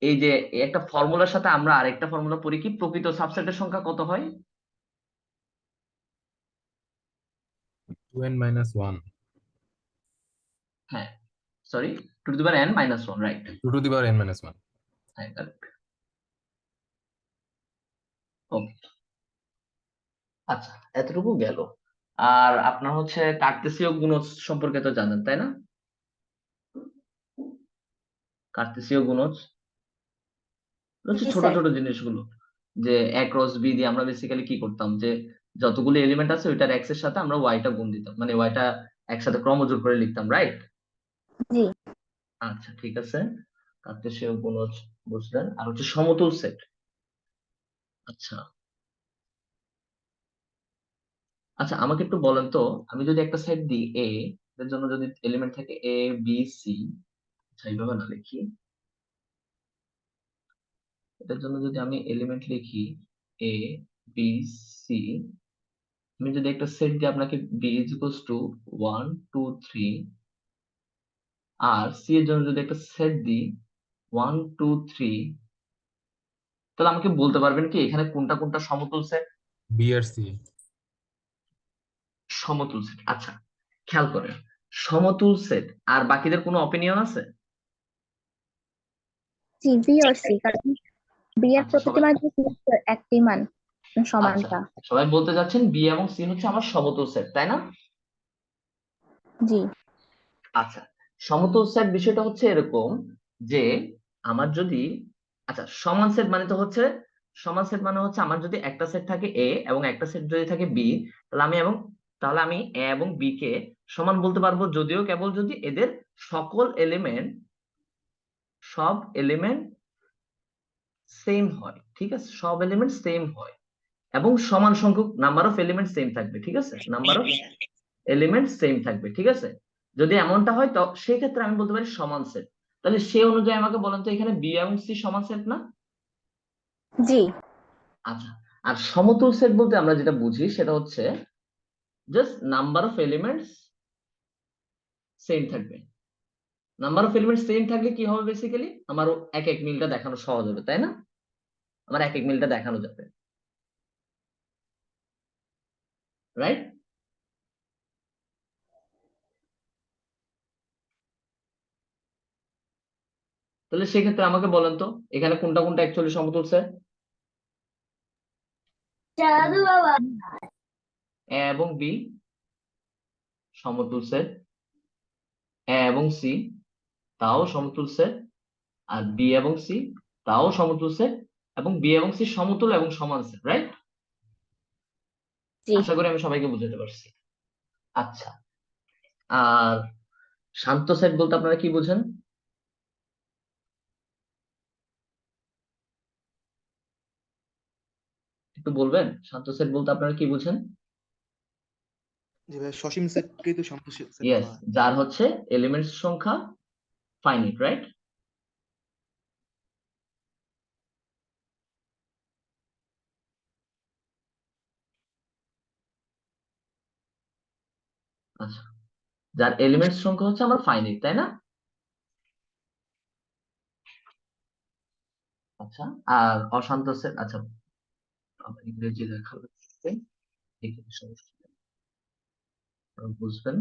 এই যে একটা ফর্মুলার সাথে আমরা আরেকটা ফর্মুলা পড়ি কি, প্রকৃত সাবসেটের সংখ্যা কত হয়? 2n minus 1. হ্যাঁ, sorry, two to the power n minus one, right. 2 to the power n minus 1. হ্যাঁ, correct. ওকে, আচ্ছা, এতটুকু গেল। আর আপনার হচ্ছে কার্তেশীয় গুণজ সম্পর্কে তো জানেন, তাই না? কার্তেশীয় গুণজ হচ্ছে জি ছোট স্যার। ছোট জিনিসগুলো, যে এ ক্রস বি দিয়ে আমরা বেসিক্যালি কি করতাম, যে যতগুলো এলিমেন্ট আছে ওইটার এক্স এর সাথে আমরা ওয়াইটা গুণ দিতাম, মানে ওয়াইটা একসাথে ক্রমজোড় করে লিখতাম, রাইট? জি আচ্ছা, ঠিক আছে। কার্তেশীয় গুণজ বুঝলেন। আর হচ্ছে সমতুল সেট। আচ্ছা, আচ্ছা, আমাকে একটু বলেন তো, আমি যদি একটা সেট দিই এ, এর জন্য যদি এলিমেন্ট থাকে এ বি সি, আচ্ছা এইভাবে না লিখি, এটার জন্য যদি আমি এলিমেন্ট লিখি এ বি সি, আমি যদি একটা সেট দিই আপনাকে বি ইজ ইকুয়ালস টু 1 2 3, আর সি এর জন্য যদি একটা সেট দিই 1 2 3, তাহলে আমাকে বলতে পারবেন কি এখানে কোনটা কোনটা সমতুল সেট? B আর C. সমতুল সেট, আচ্ছা, খেয়াল করেন, সমতুল সেট আর বাকিদের কোনো অপিনিয়ন আছে? জি, বি আর সি, কারণ বি এর আচ্ছা প্রতিটি সবাই, মান একটি মান আচ্ছা সমানটা। সবাই বলতে যাচ্ছেন বি এবং সি হচ্ছে আমার সমতুল সেট, তাই না? জি আচ্ছা, সমতুল সেট বিষয়টা হচ্ছে এরকম যে আমার যদি, আচ্ছা সমান সেট মানে তো হচ্ছে, সমান সেট মানে হচ্ছে আমার যদি একটা সেট থাকে এ এবং একটা সেট যদি থাকে বি, তাহলে আমি এবং তাহলে আমি এ এবং বি কে সমান বলতে পারবো, যদিও কেবল যদি এদের সকল এলিমেন্ট, সব এলিমেন্ট সেম হয়, ঠিক আছে, সব এলিমেন্ট সেম হয় এবং সমান সংখ্যক নাম্বার অফ এলিমেন্ট সেম থাকবে, ঠিক আছে, নাম্বার অফ এলিমেন্ট সেম থাকবে, ঠিক আছে। যদি এমনটা হয় তো সেই ক্ষেত্রে আমি বলতে পারি সমান সেট। তাহলে সে অনুযায়ী আমাকে বলেন তো এখানে বি এবং সি সমান সেট না? জি আচ্ছা, আর সমতুল সেট বলতে আমরা যেটা বুঝি সেটা হচ্ছে just number of elements same থাকবে। নাম্বার অফ এলিমেন্টস সেম থাকলে কি হবে, বেসিক্যালি আমার এক এক মিলটা দেখানো সহজ হবে, তাই না? আমার এক এক মিলটা দেখানো যাবে, রাইট? তাহলে সেক্ষেত্রে আমাকে বলেন তো এখানে কোনটা কোনটা অ্যাকচুয়ালি সমতুল সেট? জাদু বাবা। এ এবং বি সমতুল সেট, এ এবং সি তাও সমতুল সেট, আর বি এবং সি তাও সমতুল সেট, এবং বি এবং সি সমতুল এবং সমান সেট, রাইট? জি আশা করি আমি সবাইকে বুঝাতে পারছি। আচ্ছা, আর শান্ত সেট বলতে আপনারা কি বোঝেন? একটু বলবেন, শান্ত সেট বলতে আপনারা কি বোঝেন? জি ভাই, সসীম সেটকেই তো শান্ত সেট ইয়েস, বলা হয়। যার হচ্ছে এলিমেন্টস সংখ্যা ফাইনাইট, রাইট? আচ্ছা, যার এলিমেন্টস সংখ্যা হচ্ছে আমার ফাইনাইট, তাই না? আচ্ছা, আর অশান্ত সেট, আচ্ছা আমার ইংরেজি লেখা হচ্ছে, এখানে সমস্যা নেই, আপনারা বুঝবেন।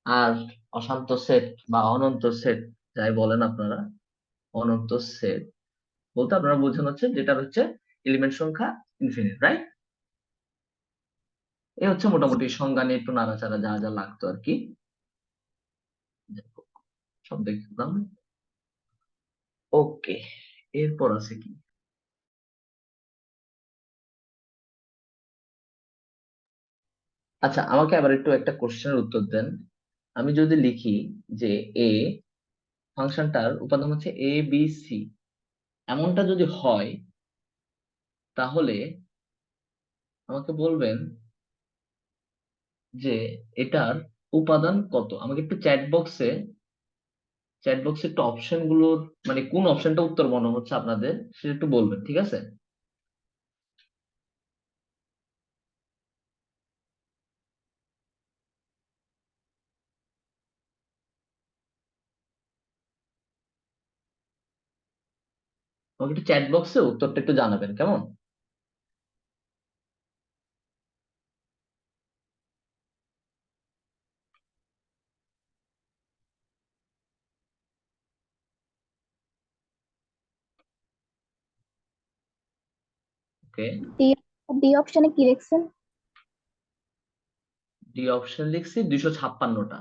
আর অশান্ত সেট বা অনন্ত সেট যাই বলেন আপনারা, অনন্ত সেট বলতে আপনারা বোঝানো হচ্ছে যেটা হচ্ছে এলিমেন্ট সংখ্যা ইনফিনিট, রাইট? এই হচ্ছে মোটামুটি সংজ্ঞা নিয়ে একটু নাড়াচাড়া যা যা লাগতো আর কি, সব দেখলাম। ওকে, এরপর আছে কি? আচ্ছা, আমাকে আবার একটু একটা কোশ্চেনের উত্তর দেন। আমি যদি লিখি যে এ ফাংশনটার উপাদান হচ্ছে এ বি সি, এমনটা যদি হয় তাহলে আমাকে বলবেন যে এটার উপাদান কত। আমাকে একটু চ্যাট বক্সে একটু অপশন গুলোর, মানে কোন অপশনটা উত্তর মনে হচ্ছে আপনাদের সেটা একটু বলবেন, ঠিক আছে? আমাকে একটু চ্যাট বক্সে উত্তরটা একটু জানাবেন, কেমন? ওকে, ডি ডি অপশনে কি লিখছেন? ডি অপশন লিখছি 256টা।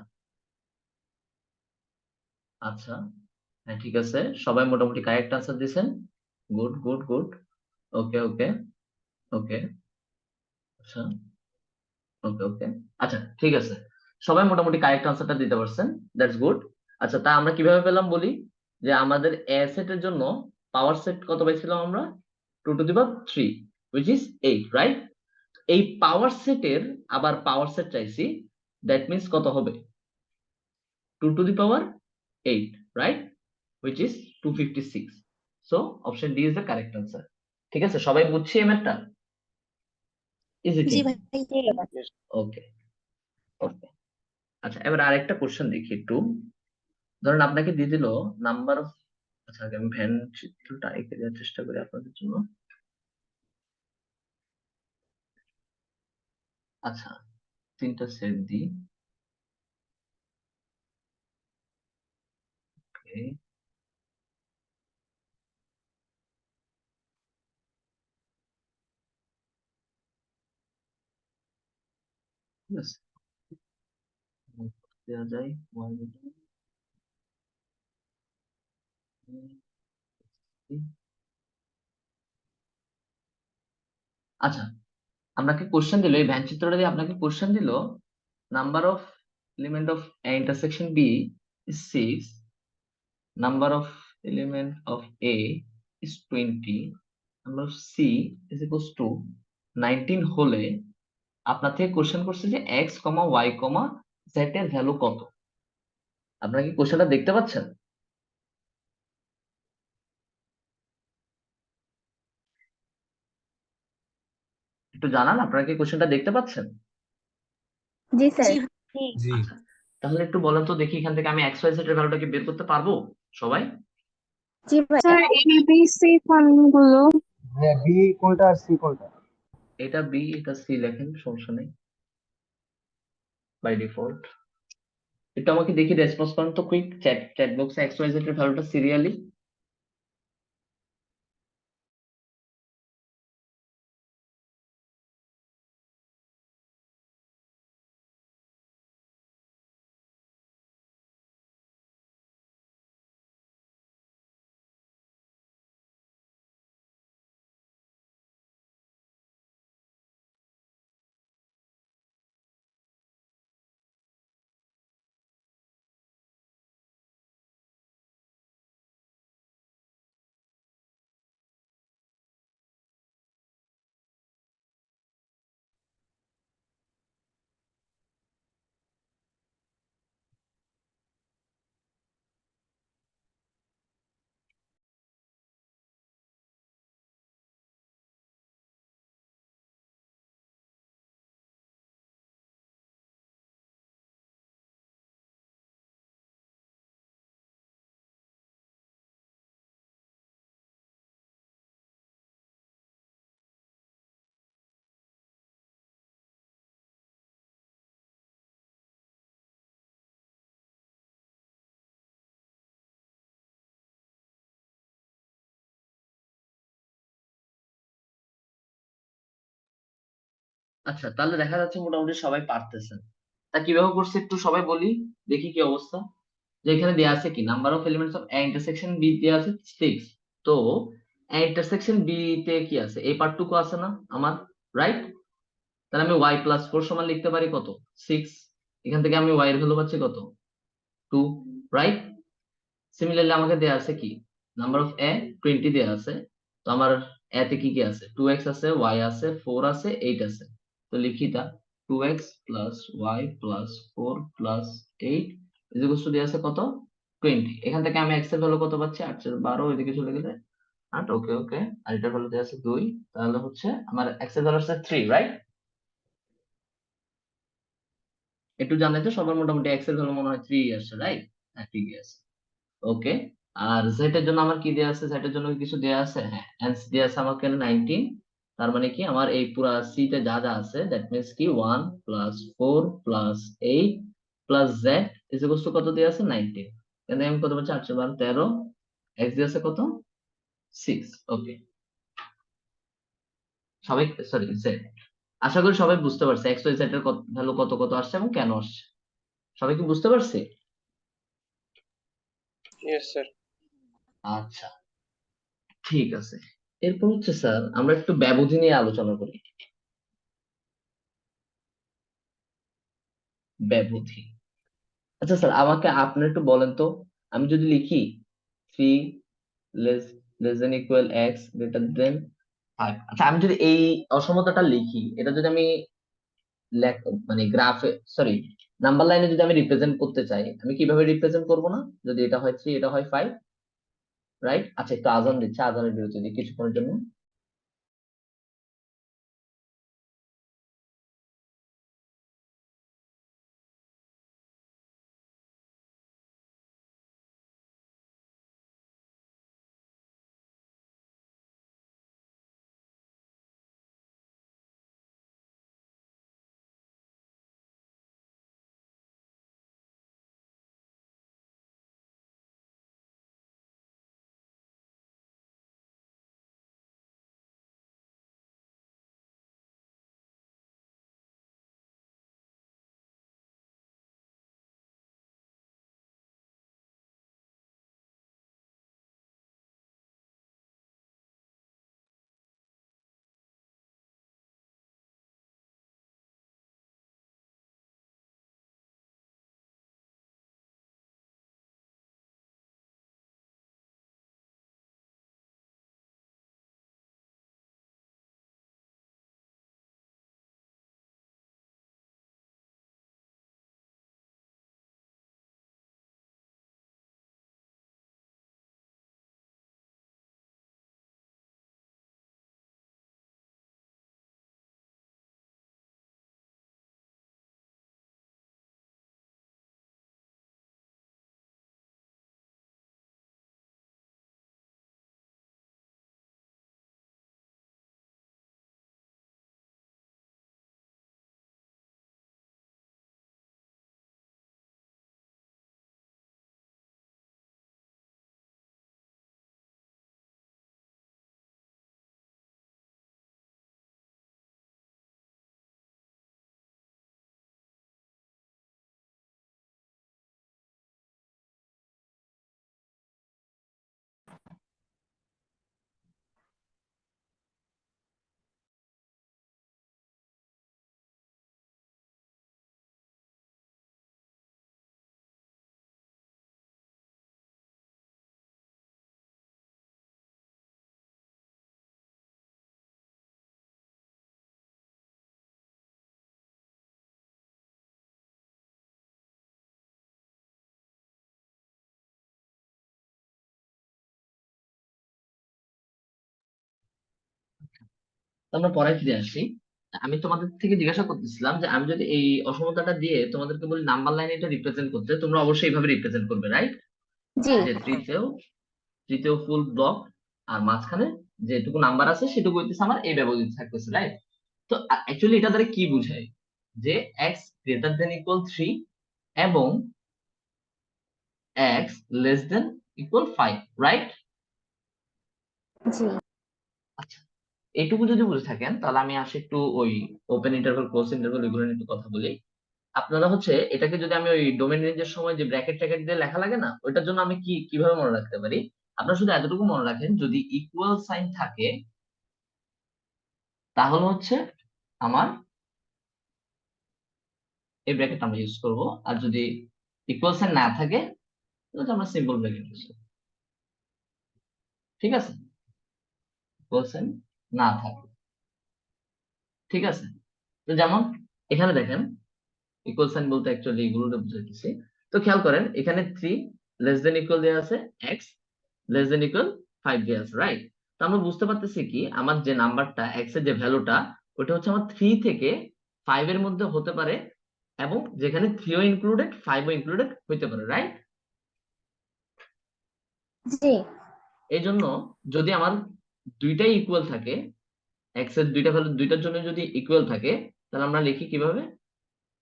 আচ্ছা, হ্যাঁ ঠিক আছে, সবাই মোটামুটি কারেক্ট আনসার দিয়েছেন। Good good good. Okay okay okay. আচ্ছা, ওকে ওকে। আচ্ছা ঠিক আছে, সবাই মোটামুটি কারেক্ট আনসারটা দিতে পারছেন, দ্যাটস গুড। আচ্ছা, তা আমরা কিভাবে পেলাম বলি, যে আমাদের এ সেটের জন্য পাওয়ার সেট কত পাইছিলাম আমরা? 2 two the power 3, which is 8, right? এই পাওয়ার সেটের আবার পাওয়ার সেট চাইছি, দ্যাট মিন্স কত হবে? 2 two the power 8, right? Which is 256। So option D is the correct answer. ঠিক আছে, সবাই বুঝছি এই ম্যাথটা? ইজি জি কিন্তু। ভাই। ওকে ওকে। আচ্ছা, এবার আরেকটা কোশ্চেন দেখি একটু। ধরেন আপনাকে দিয়ে দিল নাম্বার অফ, আচ্ছা আগে আমি ভ্যান চিত্রটা এঁকে দেওয়ার চেষ্টা করি আপনাদের জন্য। আচ্ছা, 3টা সেট দিই। ওকে, ঠিক আছে, দেওয়া যায় y বলি। আচ্ছা, আপনাকে কোশ্চেন দিল, এই ভ্যান চিত্রটা দিয়ে আপনাকে কোশ্চেন দিল, number of element of intersection B is 6, number of element of A is 20, number of C is equals to 19 হলে আপনার থেকে কোশ্চেন করছে যে x, y, z এর ভ্যালু কত। আপনারা কি কোশ্চেনটা দেখতে পাচ্ছেন? একটু জানান, আপনারা কি কোশ্চেনটা দেখতে পাচ্ছেন? জি স্যার। জি জি। আচ্ছা, তাহলে একটু বলেন তো দেখি, এখান থেকে আমি x, y, z এর ভ্যালুটা কি বের করতে পারবো সবাই? জি ভাই। স্যার এ বি সি কোনগুলো? হ্যাঁ, বি কোনটা আর সি কোনটা? এটা বি, এটা সি লেখেন, সমস্যা নেই, বাই ডিফল্ট। একটু আমাকে দেখি রেসপন্স করেন তো কুইক, চ্যাট চ্যাট বক্সে x, y, z এর ভ্যালুটা সিরিয়ালি। আচ্ছা, তাহলে দেখা যাচ্ছে মোটামুটি সবাই পারতেছেন। তা কিভাবে করছে একটু সবাই বলি, দেখি কি অবস্থা। যে এখানে দেয়া আছে কি, number of elements of A intersection B দেয়া আছে 6। তো এ ইন্টারসেকশন বি তে কি আছে, এই পার্টটুকু আছে না আমার, রাইট? তাহলে আমি y+4 সমান লিখতে পারি কত, 6। এখান থেকে আমি y এর ভ্যালু পাচ্ছি কত, 2, রাইট? সিমিলারলি আমাকে দেয়া আছে কি, নাম্বার অফ এ 20 দেয়া আছে। তো আমার এ তে কি কি আছে, 2x আছে, y আছে, 4 আছে, 8 আছে। তো লিখি তা, 2x plus y plus 4 plus 8 equals to দেয়া আছে কত, 20। এখান থেকে আমি x এর ভ্যালু কত পাচ্ছি, 8/12, ওইদিকে চলে গেলে 8। ওকে ওকে। আর এটার ভ্যালু দেয়া আছে 2, তাহলে হচ্ছে আমার x এর ভ্যালু আছে 3, রাইট? একটু জানলে তো সবার মোটামুটি x এর ভ্যালু মনে হয় 3 আসছে, রাইট? হ্যাঁ ঠিকই আছে। ওকে, আর জেড এর জন্য আমার কি দেয়া আছে, জেড এর জন্য কি কিছু দেয়া আছে? হ্যাঁ, এনস দেয়া আছে আমাকে 19। তার মানে কি আমার এই পুরা সি তে যা যা আছে দ্যাট মিন্স কি 1 + 4 + 8 + z ইজ ইকুয়ালস টু কত দেয়া আছে? 19। এখানে আমি কত পাচ্ছি? 8 × 12 13। এক্স দেয়া আছে কত? 6। ওকে, সবাই সরি জেড। আশা করি সবাই বুঝতে পারছে এক্স ওয়াই জেড এর ভ্যালু কত কত আসছে এবং কেন আসছে। সবাই কি বুঝতে পারছে? Yes sir. আচ্ছা, ঠিক আছে। এরপর হচ্ছে স্যার আমরা একটু ব্যবধি নিয়ে আলোচনা করি। ব্যবধি। আচ্ছা স্যার, আমাকে আপনি একটু বলেন তো, আমি যদি লিখি 3 less less than equal x greater than 5, আচ্ছা আমি যদি এই অসমতাটা লিখি, এটা যদি আমি মানে গ্রাফে সরি নাম্বার লাইনে যদি আমি রিপ্রেজেন্ট করতে চাই, আমি কিভাবে রিপ্রেজেন্ট করব না? যদি এটা হয় 3 এটা হয় 5, রাইট? আচ্ছা একটু আজান দিচ্ছে, আজানের বিরতি দিই কিছুক্ষণের জন্য। তো আমরা পরে ফিরে আসি। আমি তোমাদের থেকে জিজ্ঞাসা করতেছিলাম যে আমি যদি এই অসমতাটা দিয়ে তোমাদেরকে বলি নাম্বার লাইনে এটা রিপ্রেজেন্ট করতে, তোমরা অবশ্যই এইভাবে রিপ্রেজেন্ট করবে, রাইট? জি যে তৃতীয় ফুল ব্লক আর মাঝখানে যেটুকু নাম্বার আছে সেটুকু হইতেছে আমার এই ব্যবধান থাকতেছে, রাইট? তো অ্যাকচুয়ালি এটা দ্বারা কি বোঝায়? যে এক্স গ্রেটার দেন ইকুয়াল 3 এবং X less than equal 5, right? জি আচ্ছা, এইটুকু যদি বুঝে থাকেন তাহলে আমি আসি একটু ওই ওপেন ইন্টারভাল ক্লোজ ইন্টারভাল এগুলো নিয়ে একটু কথা বলি। আপনারা হচ্ছে এটাকে যদি আমি ওই ডোমেন রেঞ্জের সময় যে ব্র্যাকেট ট্যাকেট দিয়ে লেখা লাগে না, ওইটার জন্য আমি কিভাবে মনে রাখতে পারি? আপনারা শুধু এতটুকু মনে রাখেন, যদি ইকুয়াল সাইন থাকে তাহলে হচ্ছে আমার এই ব্র্যাকেট আমরা ইউজ করব, আর যদি ইকুয়াল সাইন না থাকে তাহলে আমরা সিম্পল ব্র্যাকেট ইউজ করব। ঠিক আছে? ইকুয়াল সাইন না থাকে, ঠিক আছে? তো যেমন এখানে দেখেন, ইকুয়াল সাইন বলতে অ্যাকচুয়ালি এগুলোকে বুঝাইতেছি। তো খেয়াল করেন, এখানে 3 লেস দেন ইকুয়াল দেওয়া আছে, এক্স লেস দেন ইকুয়াল 5 দেওয়া আছে, রাইট? তো আমরা বুঝতে পারতেছি কি আমার যে নাম্বারটা এক্স এর যে ভ্যালুটা, ওটা হচ্ছে আমার 3 থেকে 5 এর মধ্যে হতে পারে, এবং যেখানে 3ও ইনক্লুডেড 5ও ইনক্লুডেড হইতে পারে, রাইট? জি এই জন্য যদি আমার দুইটাই ইকুয়াল থাকে, এক্স এর দুইটা ভ্যালু দুইটার জন্য যদি ইকুয়াল থাকে, তাহলে আমরা লিখি কিভাবে?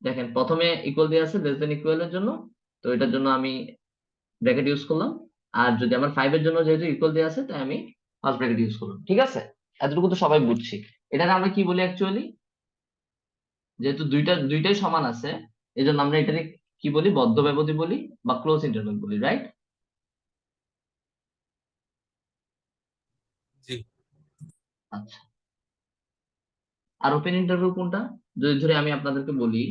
দেখেন, প্রথমে ইকুয়াল দেওয়া আছে লেস দেন ইকুয়াল এর জন্য, তো এটার জন্য আমি ব্র্যাকেট ইউজ করলাম। আর যদি আমার 5 এর জন্য যেহেতু ইকুয়াল দেওয়া আছে, তাই আমি ফার্স্ট ব্র্যাকেট ইউজ করলাম। ঠিক আছে, এতটুকু তো সবাই বুঝছি। এটাকে আমরা কি বলি অ্যাকচুয়ালি? যেহেতু দুইটাই সমান আছে, এই জন্য আমরা এটাকে কি বলি? বদ্ধ ব্যবধি বলি বা ক্লোজ ইন্টারভ্যাল বলি, রাইট? জি। আচ্ছা, আর ওপেন ইন্টারভ্যাল কোনটা? যদি ধরে আমি আপনাদেরকে বলি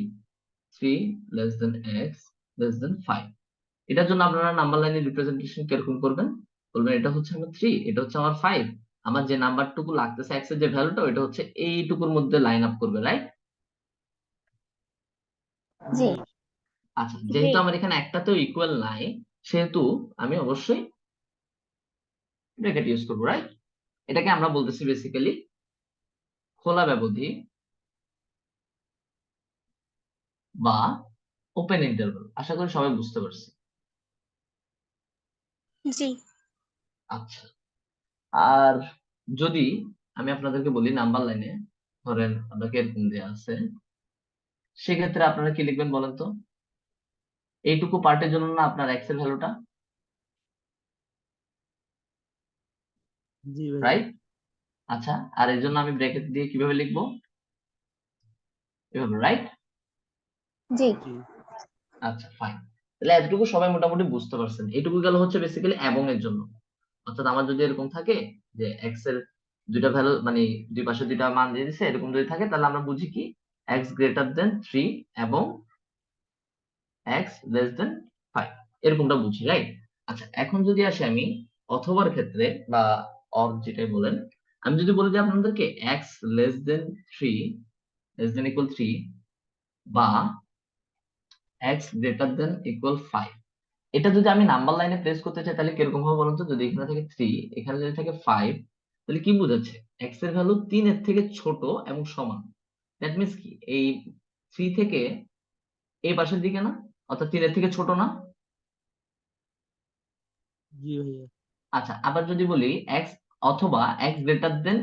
3 লেস দেন এক্স লেস দেন 5, এটার জন্য আপনারা নাম্বার লাইনের রিপ্রেজেন্টেশন কিরকম করবেন? বলবেন এটা হচ্ছে আমার 3, এটা হচ্ছে আমার 5, আমার যে নাম্বারটুকু লাগতেছে এক্স এর যে ভ্যালুটা, ওইটা হচ্ছে এইটুকুর মধ্যে লাইন আপ করবে, রাইট? জি আচ্ছা, যেহেতু আমার এখানে একটাতেও ইকুয়াল নাই, সেহেতু আমি অবশ্যই ব্র্যাকেট ইউজ করবো, রাইট? এটাকে আমরা বলতেছি বেসিক্যালি খোলা ব্যবধি বা ওপেন ইন্টারভাল। আশা করি সবাই বুঝতে পারছি। জি আচ্ছা, আর যদি আমি আপনাদেরকে বলি নাম্বার লাইনে, ধরেন আপনাকে এরকম দেওয়া আছে, সেক্ষেত্রে আপনারা কি লিখবেন বলেন তো? এইটুকু পার্টের জন্য না আপনার এক্স এর ভ্যালুটা, জি ভাইয়া। রাইট? আচ্ছা, আর এর জন্য আমি ব্র্যাকেট দিয়ে কিভাবে লিখবো? এভাবে, রাইট? জি জি আচ্ছা, ফাইন। তাহলে এতটুকু সবাই মোটামুটি বুঝতে পারছেন। এইটুকু গেল হচ্ছে বেসিক্যালি এবং এর জন্য। অর্থাৎ আমার যদি এরকম থাকে যে এক্স এর দুইটা ভ্যালু, মানে দুই পাশে দুইটা মান দিয়ে দিচ্ছে, এরকম যদি থাকে, তাহলে আমরা বুঝি কি? এক্স গ্রেটার দেন 3 এবং এক্স লেস দেন 5, এরকমটা বুঝি, রাইট? আচ্ছা, এখন যদি আসি আমি অথবার ক্ষেত্রে বা অর যেটাই বলেন, আমি যদি বলি যে আপনাদেরকে এক্স লেস দেন 3 লেস দেন ইকুয়াল 3 বা এক্স গ্রেটার দেন ইকুয়াল 5, এটা যদি আমি নাম্বার লাইনে প্লেস করতে চাই, তাহলে কিরকম হবে বলুন তো? যদি এখানে থাকে 3, এখানে যদি থাকে 5, তাহলে কি বোঝাচ্ছে? এক্স এর ভ্যালু 3 এর থেকে ছোট এবং সমান। দ্যাট মিন্স কি? এই 3 থেকে এই পাশের দিকে না, অর্থাৎ 3 এর থেকে ছোট না? জি ভাইয়া। আচ্ছা, আবার যদি বলি এক্স অথবা এক্স গ্রেটার দেন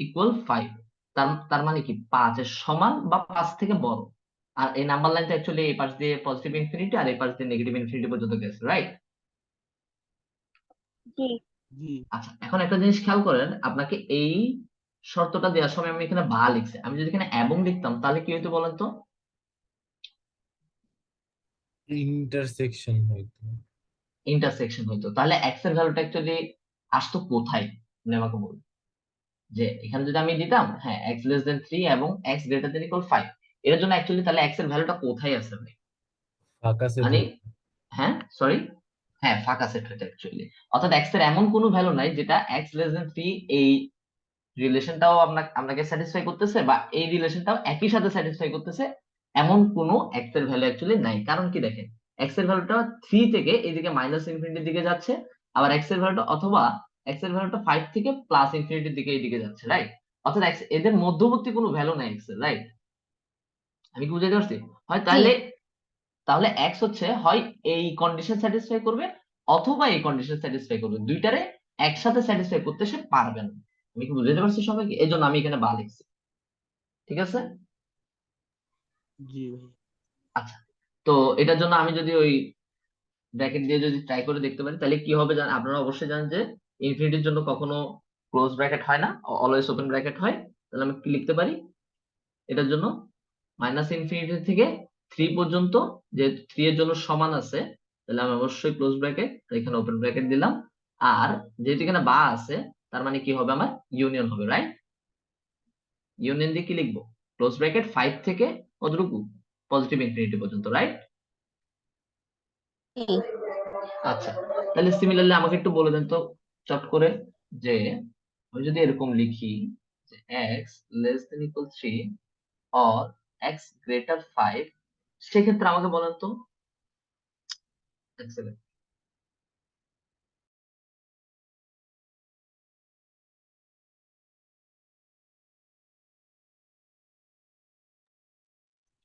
ইকুয়াল 5, তার তার মানে কি 5 এর সমান বা 5 থেকে বড়। আর এই নাম্বার লাইনটা অ্যাকচুয়ালি এই পাশ দিয়ে পজিটিভ ইনফিনিটি আর এই পাশ দিয়ে নেগেটিভ ইনফিনিটি পর্যন্ত গেছে, রাইট? জি জি আচ্ছা, এখন একটা জিনিস খেয়াল করেন, আপনাকে এই শর্তটা দেওয়ার সময় আমি এখানে বা লিখছি, আমি যদি এখানে এবং লিখতাম তাহলে কি হতো বলেন তো? ইন্টারসেকশন হয়তো। ইন্টারসেকশন হইতো। তাহলে এক্স এর ভ্যালুটা অ্যাকচুয়ালি আসতো কোথায়? আপনি আমাকে বলুন। যে এখানে যদি আমি দিতাম হ্যাঁ এক্স লেস দেন 3 এবং এক্স গ্রেটার দেন ইকুয়াল 5, এর জন্য অ্যাকচুয়ালি তাহলে এক্স এর ভ্যালুটা কোথায় আছে ভাই? ফাঁকা সেট মানে হ্যাঁ, সরি, হ্যাঁ ফাঁকা সেট হইতো অ্যাকচুয়ালি। অর্থাৎ এক্স এর এমন কোনো ভ্যালু নাই যেটা এক্স লেস দেন 3 এই রিলেশনটাও আপনাকে স্যাটিসফাই করতেছে বা এই রিলেশনটাও একই সাথে স্যাটিসফাই করতেছে, এমন কোনো এক্স এর ভ্যালু অ্যাকচুয়ালি নাই। কারণ কি দেখেন, এক্স এর ভ্যালুটা 3 থেকে এইদিকে মাইনাস ইনফিনিটির দিকে যাচ্ছে, আবার এক্স এর ভ্যালুটা অথবা এক্স এর ভ্যালুটা 5 থেকে প্লাস ইনফিনিটির দিকে এইদিকে যাচ্ছে, রাইট? অর্থাৎ এদের মধ্যবর্তী কোনো ভ্যালু নাই এক্স এর, রাইট? আমি কি বুঝাতে পারছি? হয় জি তাহলে, তাহলে এক্স হচ্ছে হয় এই কন্ডিশন স্যাটিসফাই করবে অথবা এই কন্ডিশন স্যাটিসফাই করবে, দুইটারে একসাথে স্যাটিসফাই করতে সে পারবে না। আমি কি বুঝাতে পারছি সবাইকে? এই জন্য আমি এখানে বা লিখছি। ঠিক আছে? জি ভাইয়া। আচ্ছা, তো এটার জন্য আমি যদি ওই ব্র্যাকেট দিয়ে যদি ট্রাই করে দেখতে পারি, তাহলে কি হবে জানেন? আপনারা অবশ্যই জানেন যে ইনফিনিটির জন্য কখনো ক্লোজ ব্র্যাকেট হয় না, অলওয়েজ ওপেন ব্র্যাকেট হয়। তাহলে আমি কি লিখতে পারি এটার জন্য? মাইনাস ইনফিনিটি থেকে 3 পর্যন্ত, যেহেতু 3 এর জন্য সমান আছে, তাহলে আমি অবশ্যই ক্লোজ ব্র্যাকেট, এখানে ওপেন ব্র্যাকেট দিলাম। আর যেহেতু এখানে বা আছে, তার মানে কি হবে? আমার ইউনিয়ন হবে, রাইট? ইউনিয়ন দিয়ে কি লিখবো? ক্লোজ ব্র্যাকেট 5 থেকে কতটুকু? পজিটিভ ইনফিনিটি পর্যন্ত, রাইট? জি আচ্ছা, তাহলে সিমিলারলি আমাকে একটু বলে দেন তো চট করে, যে আমি যদি এরকম লিখি যে x less than equal 3 or x greater 5, সেক্ষেত্রে আমাকে বলেন তো। এক second।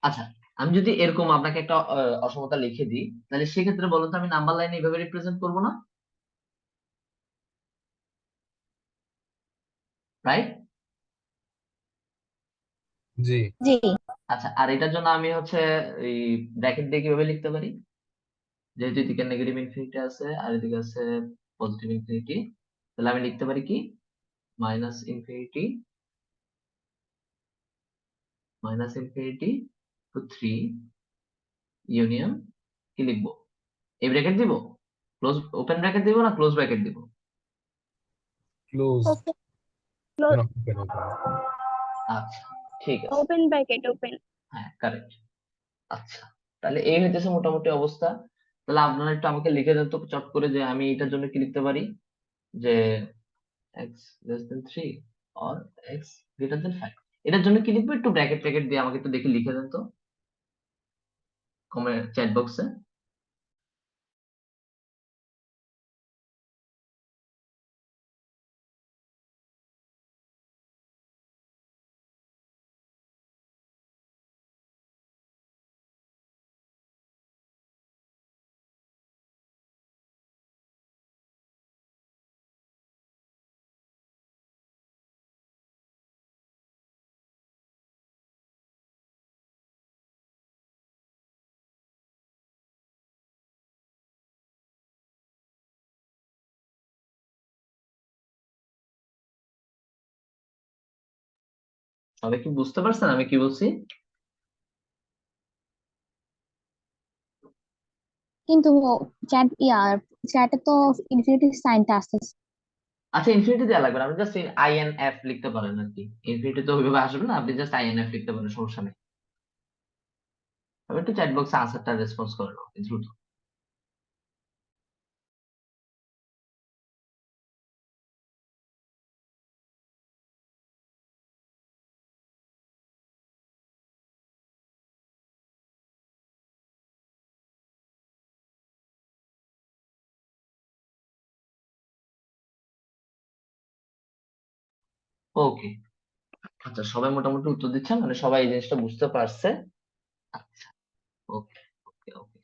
আচ্ছা, আমি যদি এরকম আপনাকে একটা অসমতা লিখে দিই, তাহলে সেক্ষেত্রে বলুন তো আমি নাম্বার লাইনে এইভাবে রিপ্রেজেন্ট করবো না? রাইট? জি। জি আচ্ছা, আর এটার জন্য আমি হচ্ছে এই ব্র্যাকেট দিয়ে কিভাবে লিখতে পারি? যেহেতু এদিকে নেগেটিভ ইনফিনিটি আছে আর এদিকে আছে পজিটিভ ইনফিনিটি, তাহলে আমি লিখতে পারি কি মাইনাস ইনফিনিটি টু 3 ইউনিয়ন, কি লিখবো? এই ব্র্যাকেট দিব, ক্লোজ ওপেন ব্র্যাকেট দিব না ক্লোজ ব্র্যাকেট দিব? ক্লোজ ওপেন না ওপেন ওপেন। আচ্ছা, ঠিক আছে, ওপেন ব্র্যাকেট ওপেন। হ্যাঁ কারেক্ট। আচ্ছা, তাহলে এই হইতেছে মোটামুটি অবস্থা। তাহলে আপনারা একটু আমাকে লিখে দেন তো চট করে যে আমি এটার জন্য কি লিখতে পারি, যে x less than 3 or x greater than 5, এটার জন্য কি লিখবো একটু ব্র্যাকেট ট্র্যাকেট দিয়ে আমাকে একটু দেখে লিখে দেন তো কমেন্ট চ্যাট বক্সে। সবাই কি বুঝতে পারছেন আমি কি বলছি? কিন্তু চ্যাটে তো ইনফিনিটি সাইনটা আসতেছে। আচ্ছা, ইনফিনিটি দেওয়া লাগবে না, আপনি জাস্ট আইএনএফ লিখতে পারেন আর কি, ইনফিনিটি তো ওইভাবে আসবে না, আপনি জাস্ট আইএনএফ লিখতে পারেন, সমস্যা নেই। তবে একটু চ্যাট বক্সে আনসারটা রেসপন্স করে নাও দ্রুত। ওকে, আচ্ছা সবাই মোটামুটি উত্তর দিচ্ছেন, মানে সবাই এই জিনিসটা বুঝতে পারছে। আচ্ছা, ওকে ওকে ওকে।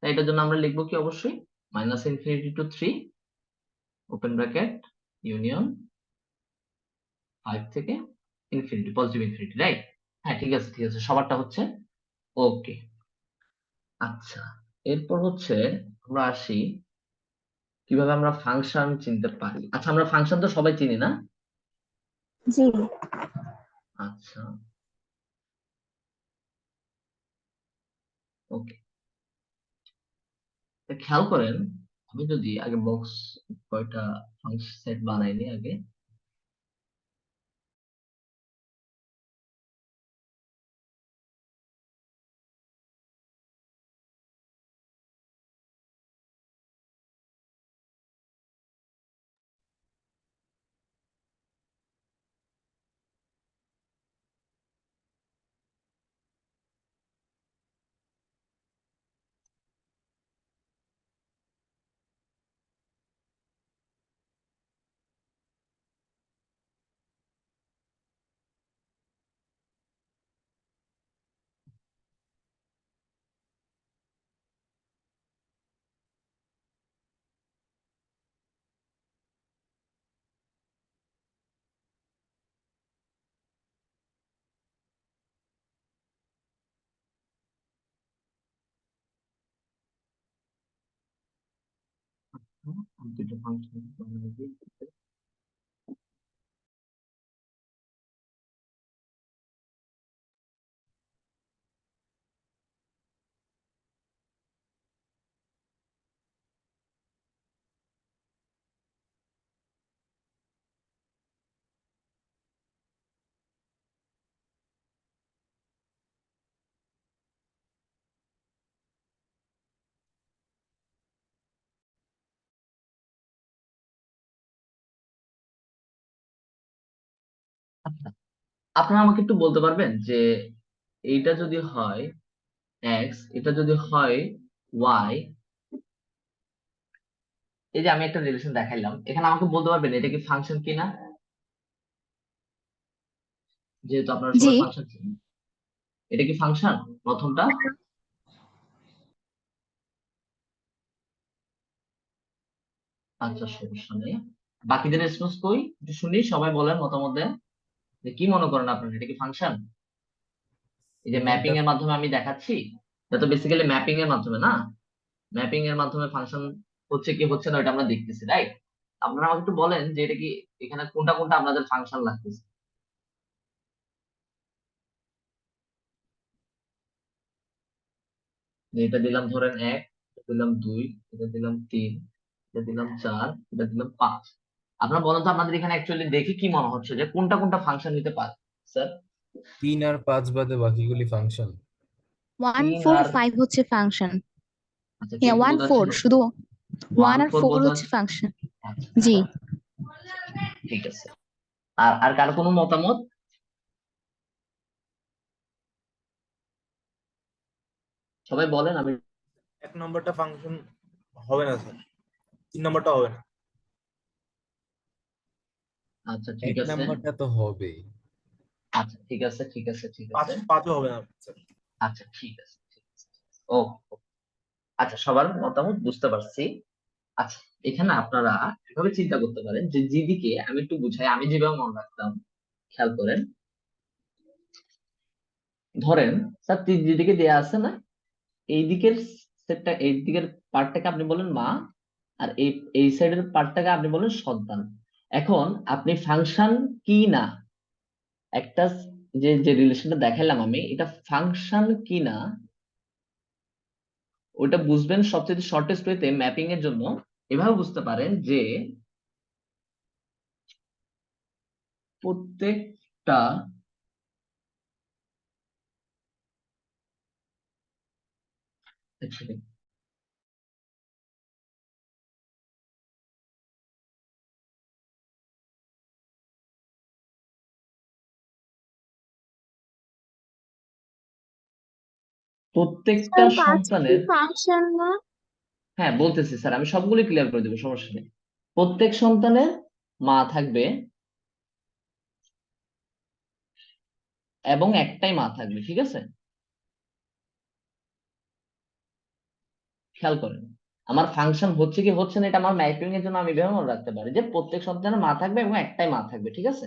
এটার জন্য আমরা লিখবো কি অবশ্যই minus infinity two 3 open bracket union 5 থেকে ইনফিনিটি, পজিটিভ ইনফিনিটি, রাইট? হ্যাঁ ঠিক আছে ঠিক আছে, সবারটা হচ্ছে ওকে। আচ্ছা, এরপর হচ্ছে আমরা আসি কিভাবে আমরা ফাংশন চিনতে পারি। আচ্ছা, আমরা ফাংশন তো সবাই চিনি না? জি আচ্ছা, ওকে, খেয়াল করেন, আমি যদি আগে বক্স কয়টা ফাংশন সেট বানাইনি আগে। আমি দুটো ফাংশন বানাই দিই। আচ্ছা, আপনারা আমাকে একটু বলতে পারবেন যে এইটা যদি হয় এক্স, এটা যদি হয় ওয়াই, এই যে আমি একটা রিলেশন দেখাইলাম, এখানে আমাকে বলতে পারবেন এটা কি ফাংশন কিনা? যেহেতু আপনারা জি সবাই ফাংশন চিনেন, এটা কি ফাংশন প্রথমটা? আচ্ছা সমস্যা নেই, বাকিদের রেসপন্স কই একটু শুনি, সবাই বলেন মতামত দেন যে কি মনে করেন আপনারা, এটা কি ফাংশন? এই যে ম্যাপিং প্রথমটা এর মাধ্যমে আমি দেখাচ্ছি, এটা তো বেসিক্যালি ম্যাপিং এর মাধ্যমে না, ম্যাপিং এর মাধ্যমে ফাংশন হচ্ছে কি হচ্ছে না এটা আমরা দেখতেছি, রাইট? আপনারা আমাকে একটু বলেন যে এটা কি এখানে কোনটা কোনটা আপনাদের ফাংশন লাগতেছে। যে এটা দিলাম ধরেন 1, এটা দিলাম 2, এটা দিলাম 3, এটা দিলাম 4, এটা দিলাম 5। আপনারা বলেন তো আপনাদের এখানে অ্যাকচুয়ালি দেখে কি মনে হচ্ছে যে কোনটা কোনটা ফাংশন নিতে পারে স্যার? 3 আর 5 বাদে বাকিগুলি ফাংশন। 1 3 4 আর 5 হচ্ছে ফাংশন। আচ্ছা কে হ্যাঁ একটু 1 বোঝার 4 ছিল? শুধু 1 1 আর 4 4 বোঝার, হচ্ছে ফাংশন। আচ্ছা জি। ঠিক আছে। আর আর কারো কোনো মতামত? সবাই বলেন আমি। 1 নম্বরটা ফাংশন হবে না স্যার, 3 নম্বরটা হবে না। আচ্ছা ঠিক 1 আছে, নাম্বারটা তো হবে। আচ্ছা ঠিক আছে, ঠিক আছে, ঠিক পাঁচ আছে, পাঁচও হবে না স্যার। আচ্ছা ঠিক আছে, ঠিক আছে। ও আচ্ছা, সবার মতামত বুঝতে পারছি। আচ্ছা, এখানে আপনারা এভাবে চিন্তা করতে পারেন যে যেদিকে আমি একটু বুঝাই, আমি যেভাবে মনে রাখতাম, খেয়াল করেন। ধরেন স্যার যেদিকে দেয়া আছে না, এই দিকের সেটটা, এই দিকের পার্টটাকে আপনি বলেন মা, আর এই এই সাইডের পার্টটাকে আপনি বলেন সন্তান। এখন আপনি ফাংশন কি না, একটা যে যে রিলেশনটা দেখাইলাম আমি, এটা ফাংশন কি না ওটা বুঝবেন সবচেয়ে শর্টেস্ট ওয়েতে ম্যাপিং এর জন্য। এভাবে বুঝতে পারেন যে প্রত্যেকটা এক সেকেন্ড, প্রত্যেকটা স্যার 5 কি সন্তানের, ফাংশন না? হ্যাঁ বলতেছি স্যার, আমি সবগুলো ক্লিয়ার করে দেবো, সমস্যা নেই। প্রত্যেক সন্তানের মা থাকবে এবং একটাই মা থাকবে, ঠিক আছে? খেয়াল করেন, আমার ফাংশন হচ্ছে কি হচ্ছে না এটা আমার ম্যাপিং এর জন্য আমি এভাবে মনে রাখতে পারি যে প্রত্যেক সন্তানের মা থাকবে এবং একটাই মা থাকবে, ঠিক আছে?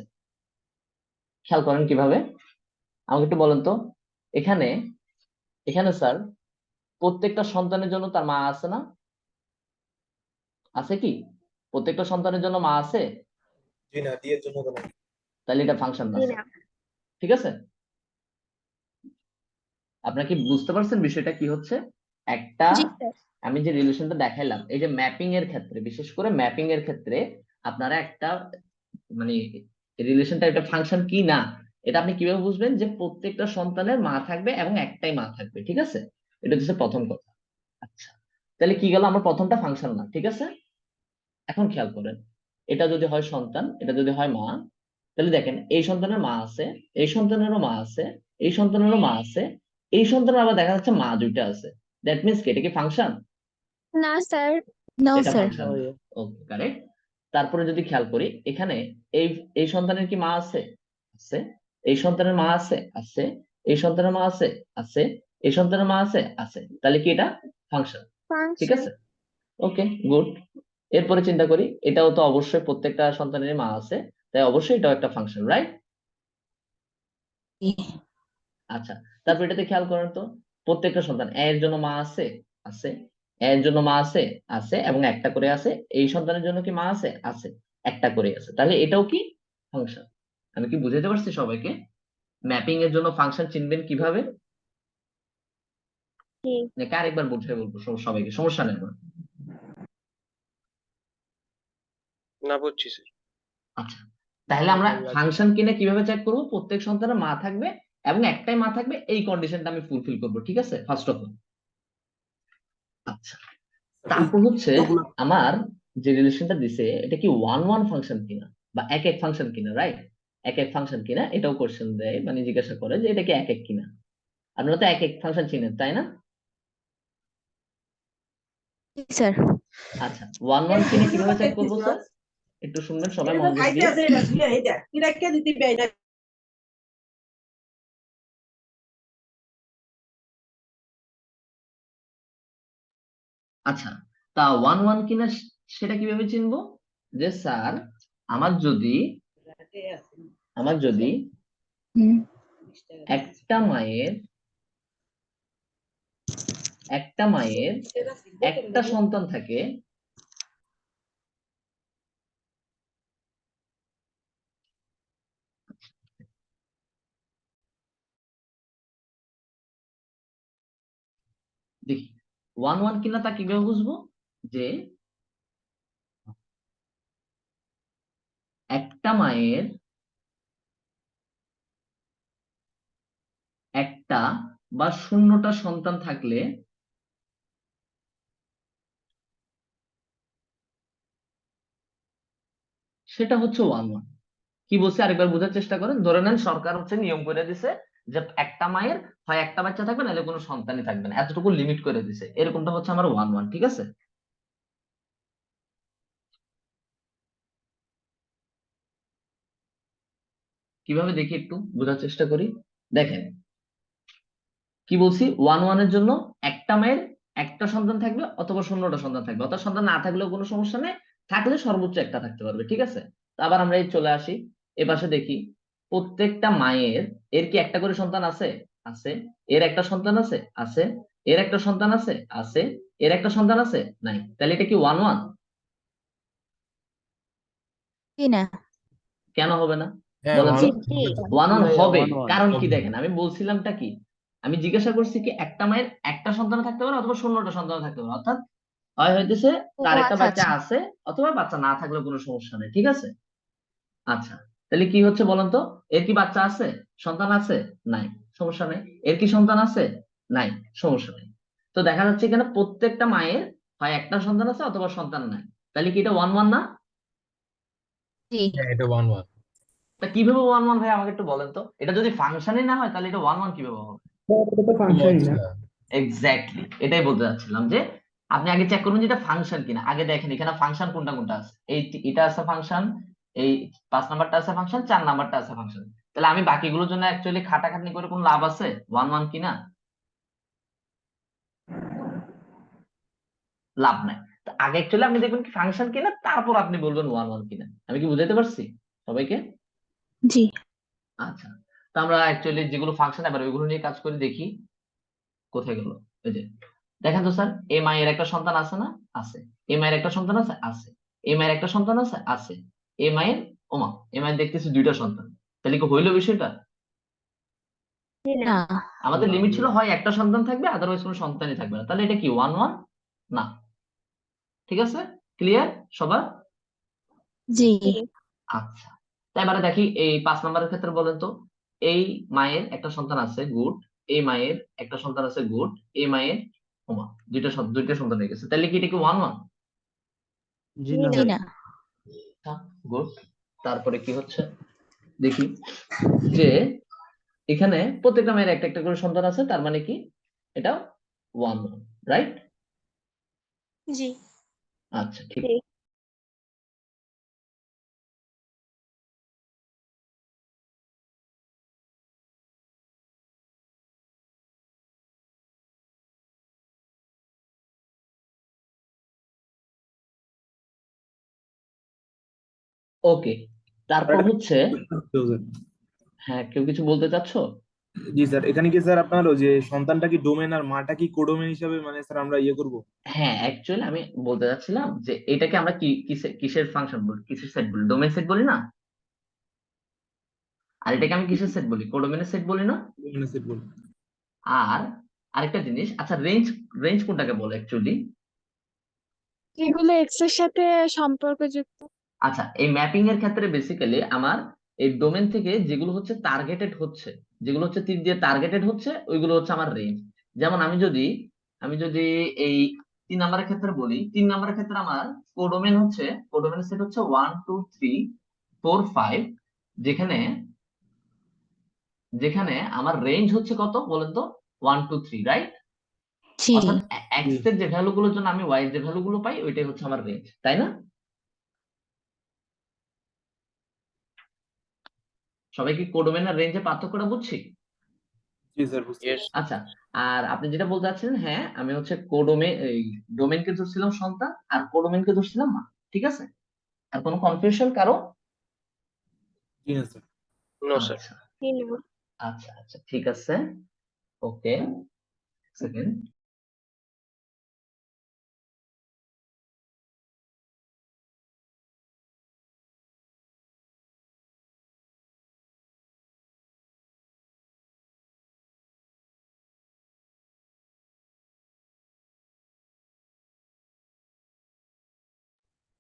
খেয়াল করেন কিভাবে, আমাকে একটু বলেন তো। এখানে এখানে স্যার প্রত্যেকটা সন্তানের জন্য তার মা আছে না? আছে কি? প্রত্যেকটা সন্তানের জন্য মা আছে? জি না, দিয়ে জন্য তো না। তাহলে এটা ফাংশন না জি স্যার, না। ঠিক আছে? আপনারা কি বুঝতে পারছেন বিষয়টা কি হচ্ছে? একটা, জি স্যার। আমি যে রিলেশনটা দেখাইলাম এই যে ম্যাপিং এর ক্ষেত্রে, বিশেষ করে ম্যাপিং এর ক্ষেত্রে আপনারা একটা মানে রিলেশনটা একটা ফাংশন কি না এটা আপনি কিভাবে বুঝবেন যে প্রত্যেকটা সন্তানের মা থাকবে এবং একটাই মা থাকবে, ঠিক আছে? এটা হচ্ছে প্রথম কথা। আচ্ছা, তাহলে কি গেল, আমার প্রথমটা ফাংশন না, ঠিক আছে? এখন খেয়াল করেন, এটা যদি হয় সন্তান, এটা যদি হয় মা, তাহলে দেখেন এই সন্তানের মা আছে, এই সন্তানেরও মা আছে, এই সন্তানেরও মা আছে, এই সন্তানের আবার দেখা যাচ্ছে মা দুইটা আছে। দ্যাট মিনস কি এটা কি ফাংশন? না স্যার। নো এটা স্যার। ফাংশন না। ওকে, কারেক্ট। তারপরে যদি খেয়াল করি এখানে এই এই সন্তানের কি মা আছে? আছে। এই সন্তানের মা আছে? আছে। এই সন্তানের মা আছে? আছে। এই সন্তানের মা আছে? আছে। তাহলে কি এটা ফাংশন? ঠিক ফাংশন। আছে, ওকে, গুড। এরপরে চিন্তা করি, এটাও তো অবশ্যই প্রত্যেকটা সন্তানের মা আছে, তাই অবশ্যই এটাও একটা ফাংশন, রাইট? আচ্ছা, তারপর এটাতে খেয়াল করেন তো, প্রত্যেকটা সন্তান এর জন্য মা আছে? আছে। এর জন্য মা আছে? আছে, এবং একটা করে আছে। এই সন্তানের জন্য কি মা আছে? আছে, একটা করে আছে। তাহলে এটাও কি ফাংশন? আমি কি বুঝাতে পারছি সবাইকে? ম্যাপিং এর জন্য ফাংশন চিনবেন কিভাবে, জি। নাকি আরেকবার বুঝাই বলবো সবাইকে, সমস্যা নেই আমার। না বুঝছি স্যার। আচ্ছা, তাহলে আমরা ফাংশন কিনে কিভাবে চেক করব? প্রত্যেক সন্তানের মা থাকবে এবং একটাই মা থাকবে, এই কন্ডিশনটা আমি ফুলফিল করব, ঠিক আছে, ফার্স্ট অফ অল। আচ্ছা, তারপর হচ্ছে ওগুলো আমার যে রিলেশনটা দিছে এটা কি ওয়ান ওয়ান ফাংশন কিনা বা এক এক ফাংশন কিনা, রাইট? এক এক ফাংশন কিনা এটাও কোশ্চেন দেয়, মানে জিজ্ঞাসা করে যে এটা কি এক এক কিনা। আপনারা তো এক এক ফাংশন চিনেন, তাই না? স্যার। আচ্ছা, ওয়ান ওয়ান কিনা কিভাবে চেক করবো স্যার? একটু শুনবেন সবাই মনোযোগ দিয়ে। আচ্ছা, তা ওয়ান ওয়ান কিনা সেটা কিভাবে চিনবো? যে স্যার আমার যদি হুম একটা মায়ের একটা সন্তান থাকে, দেখি 1 1 কিনা তা কিভাবে বুঝবো? যে একটা মায়ের একটা বা শূন্যটা সন্তান থাকলে সেটা হচ্ছে 1 1। কি বলছে আরেকবার বোঝার চেষ্টা করেন। ধরে নেন সরকার হচ্ছে নিয়ম করে দিছে যে একটা মায়ের হয় একটা বাচ্চা থাকবে নাহলে কোনো সন্তানই থাকবে না, এতটুকু লিমিট করে দিছে, এরকমটা হচ্ছে আমার 1 1, ঠিক আছে? কিভাবে দেখি একটু বোঝার চেষ্টা করি। দেখেন কি বলছি, 1 1 এর জন্য একটা মায়ের একটা সন্তান থাকবে অথবা শূন্যটা সন্তান থাকবে, অর্থাৎ সন্তান না থাকলেও কোনো সমস্যা নেই, থাকলে সর্বোচ্চ একটা থাকতে পারবে, ঠিক আছে? তো আবার আমরা এই চলে আসি এ পাশে দেখি প্রত্যেকটা মায়ের এর কি একটা করে সন্তান আছে? আছে। এর একটা সন্তান আছে? আছে। এর একটা সন্তান আছে? আছে। এর একটা সন্তান আছে? নাই। তাহলে এটা কি 1 1? জি না কেন হবে না হ্যাঁ বলেন তো? 1 1 ভাইয়া হবে, 1 1 কারণ কি হবে। দেখেন আমি বলছিলামটা কি, আমি জিজ্ঞাসা করছি কি একটা মায়ের একটা সন্তান থাকতে পারে অথবা শূন্যটা সন্তান থাকতে পারে, অর্থাৎ হয় হইতেছে ও তার একটা আচ্ছা বাচ্চা আচ্ছা আছে অথবা বাচ্চা না থাকলেও কোনো সমস্যা নেই, ঠিক আছে? আচ্ছা, তাহলে কি হচ্ছে বলেন তো, এর কি বাচ্চা আছে? সন্তান আছে? নাই। সমস্যা নেই। এর কি সন্তান আছে? নাই। সমস্যা নেই। তো দেখা যাচ্ছে এখানে প্রত্যেকটা মায়ের হয় একটা সন্তান আছে অথবা সন্তান নাই। তাহলে কি এটা 1 1 না? জি হ্যাঁ, এটা 1 1। তা কিভাবে 1 1 ভাই আমাকে একটু বলেন তো, এটা যদি ফাংশনই না হয় তাহলে এটা 1 1 কিভাবে হবে? এটা তো ও ফাংশনই না। আচ্ছা। এক্স্যাক্টলি এটাই বলতে চাচ্ছিলাম যে আপনি আগে চেক করুন যে এটা ফাংশন কিনা, আগে দেখেন এখানে ফাংশন কোনটা কোনটা আছে। এটা আছে ফাংশন, এই 5 নাম্বারটা আছে ফাংশন, 4 নাম্বারটা আছে ফাংশন। তাহলে আমি বাকিগুলোর জন্য অ্যাকচুয়ালি খাটাখাটনি করে কোন লাভ আছে? 1 1 কিনা লাভ নাই। তো আগে অ্যাকচুয়ালি আপনি দেখবেন কি ফাংশন কিনা, তারপর আপনি বলবেন 1 1 কিনা। আমি কি বুঝাইতে পারছি সবাইকে? জি আচ্ছা, তো আমরা অ্যাকচুয়ালি যেগুলো ফাংশন এবার ওইগুলো নিয়ে কাজ করে দেখি কোথায় গেল। এই যে দেখেন তো স্যার, এ মায়ের একটা সন্তান আছে না? আছে। এ মায়ের একটা সন্তান আছে? আছে। এ মায়ের একটা সন্তান আছে? আছে। এ মায়ের, ওমা, এ মায়ের দেখতেছি দুইটা সন্তান। তাহলে কি হইলো বিষয়টা? না আমাদের লিমিট ছিল হয় একটা সন্তান থাকবে আদারওয়াইজ কোনো সন্তানই থাকবে না, তাহলে এটা কি 1 1? না। ঠিক আছে, ক্লিয়ার সবার? জি আচ্ছা, তাই এবারে দেখি এই 5 নম্বরের ক্ষেত্রে বলেন তো, এই মায়ের একটা সন্তান আছে, গুড। এই মায়ের একটা সন্তান আছে, গুড। এই মায়ের, ওমা, দুইটা সন্তান হয়ে গেছে, তাহলে কি এটা কি 1 1? জি না জি ভাই। না গুড। তারপরে কি হচ্ছে দেখি, যে এখানে প্রত্যেকটা মায়ের একটা একটা করে সন্তান আছে, তার মানে কি এটা 1 1, রাইট? জি আচ্ছা, ঠিক। ওকে, তারপর হচ্ছে, হ্যাঁ কেউ কিছু বলতে চাচ্ছো? জি স্যার, এখানে কি স্যার আপনার ওই যে সন্তানটা কি ডোমেন আর মাটা কি কোডোমেন হিসাবে মানে স্যার আমরা ইয়ে করব? হ্যাঁ অ্যাকচুয়ালি আমি বলতে চাচ্ছিলাম যে এটাকে আমরা কিসের ফাংশন বলি, কিসের সেট বলি? ডোমেন সেট বলি না? আর এটাকে আমি কিসের সেট বলি? কোডোমেনের সেট বলি না? ডোমেনের সেট বল। আর আরেকটা জিনিস, আচ্ছা রেঞ্জ, রেঞ্জ কোনটাকে বলে অ্যাকচুয়ালি? এগুলো এক্স এর সাথে সম্পর্কযুক্ত। আচ্ছা, এই ম্যাপিং এর ক্ষেত্রে বেসিক্যালি আমার এই ডোমেন থেকে যেগুলো হচ্ছে টার্গেটেড হচ্ছে, যেগুলো হচ্ছে তীর দিয়ে টার্গেটেড হচ্ছে, ওইগুলো হচ্ছে আমার রেঞ্জ। যেমন আমি যদি এই 3 নাম্বারের ক্ষেত্রে বলি, 3 নাম্বারের ক্ষেত্রে আমার কোডোমেন হচ্ছে, কোডোমেনের সেট হচ্ছে 1 2 3 4 5, যেখানে যেখানে আমার রেঞ্জ হচ্ছে কত বলেন তো? 1 2 3, রাইট? জি অর্থাৎ এক্স এর যে ভ্যালু গুলোর জন্য আমি ওয়াই এর যে ভ্যালু গুলো পাই ওইটাই হচ্ছে আমার রেঞ্জ, তাই না? সবাই কি কোডোমেন আর রেঞ্জের পার্থক্যটা বুঝছি? জি স্যার, বুঝতে ইয়েস। পারছি। আচ্ছা, আর আপনি যেটা বলতে চাচ্ছেন, হ্যাঁ আমি হচ্ছে কোডোমেন, এই ডোমেনকে ধরছিলাম সন্তান আর কোডোমেনকে ধরছিলাম মা, ঠিক আছে? আর কোনো কনফিউশন কারো? জি না স্যার। No sir. আচ্ছা জি না। আচ্ছা আচ্ছা ঠিক আছে, ওকে, সেকেন্ড।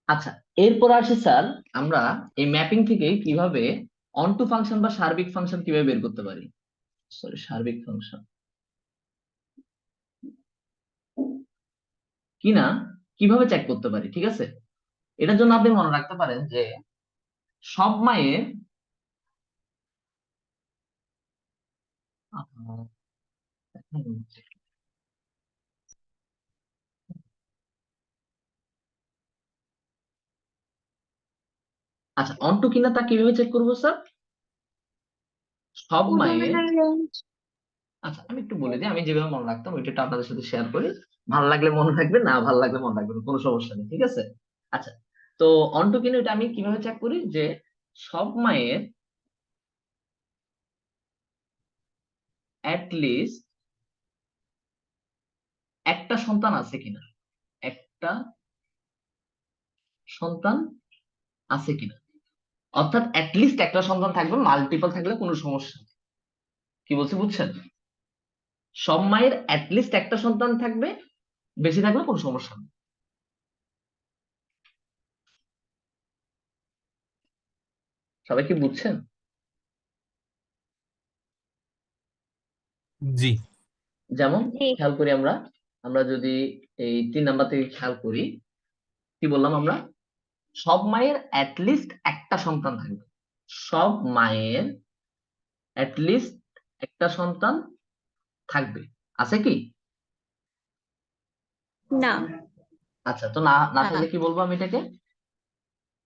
আচ্ছা, এরপর আসি স্যার, আমরা এই ম্যাপিং থেকে কিভাবে অনটু ফাংশন বা সার্বিক ফাংশন কিভাবে বের করতে পারি। সরি, সার্বিক ফাংশন কিনা কিভাবে চেক করতে পারি, ঠিক আছে। এটার জন্য আপনি মনে রাখতে পারেন যে সব মায়ের আচ্ছা, অনটু কিনা তা কিভাবে চেক করবো স্যার? সব মায়ের, কোডোমিনার রেঞ্জ। আচ্ছা আমি একটু বলে দিই, আমি যেভাবে মনে রাখতাম ওইটা একটু আপনাদের সাথে শেয়ার করি। ভালো লাগলে মনে রাখবে, না ভালো লাগলে মনে রাখবে না, কোনো সমস্যা নেই, ঠিক আছে। আচ্ছা, তো অনটু কিনা এটা আমি কিভাবে চেক করি, যে সব মায়ের অ্যাট লিস্ট একটা সন্তান আছে কিনা, একটা সন্তান আছে কিনা, অর্থাৎ অ্যাটলিস্ট একটা সন্তান থাকবে, মাল্টিপল থাকলে কোনো সমস্যা নেই। কি বলছি বুঝছেন? সব মায়ের অ্যাটলিস্ট একটা সন্তান থাকবে, বেশি থাকলে কোনো সমস্যা নেই। সবাই কি বুঝছেন? জি। যেমন জি। খেয়াল করি আমরা, আমরা যদি এই 3 নাম্বার থেকে খেয়াল করি, কি বললাম আমরা, সব মায়ের অ্যাটলিস্ট একটা সন্তান থাকবে, সব মায়ের অ্যাটলিস্ট একটা সন্তান থাকবে, আছে কি? না। আচ্ছা, তো না না না। থাকলে কি বলবো আমি এটাকে?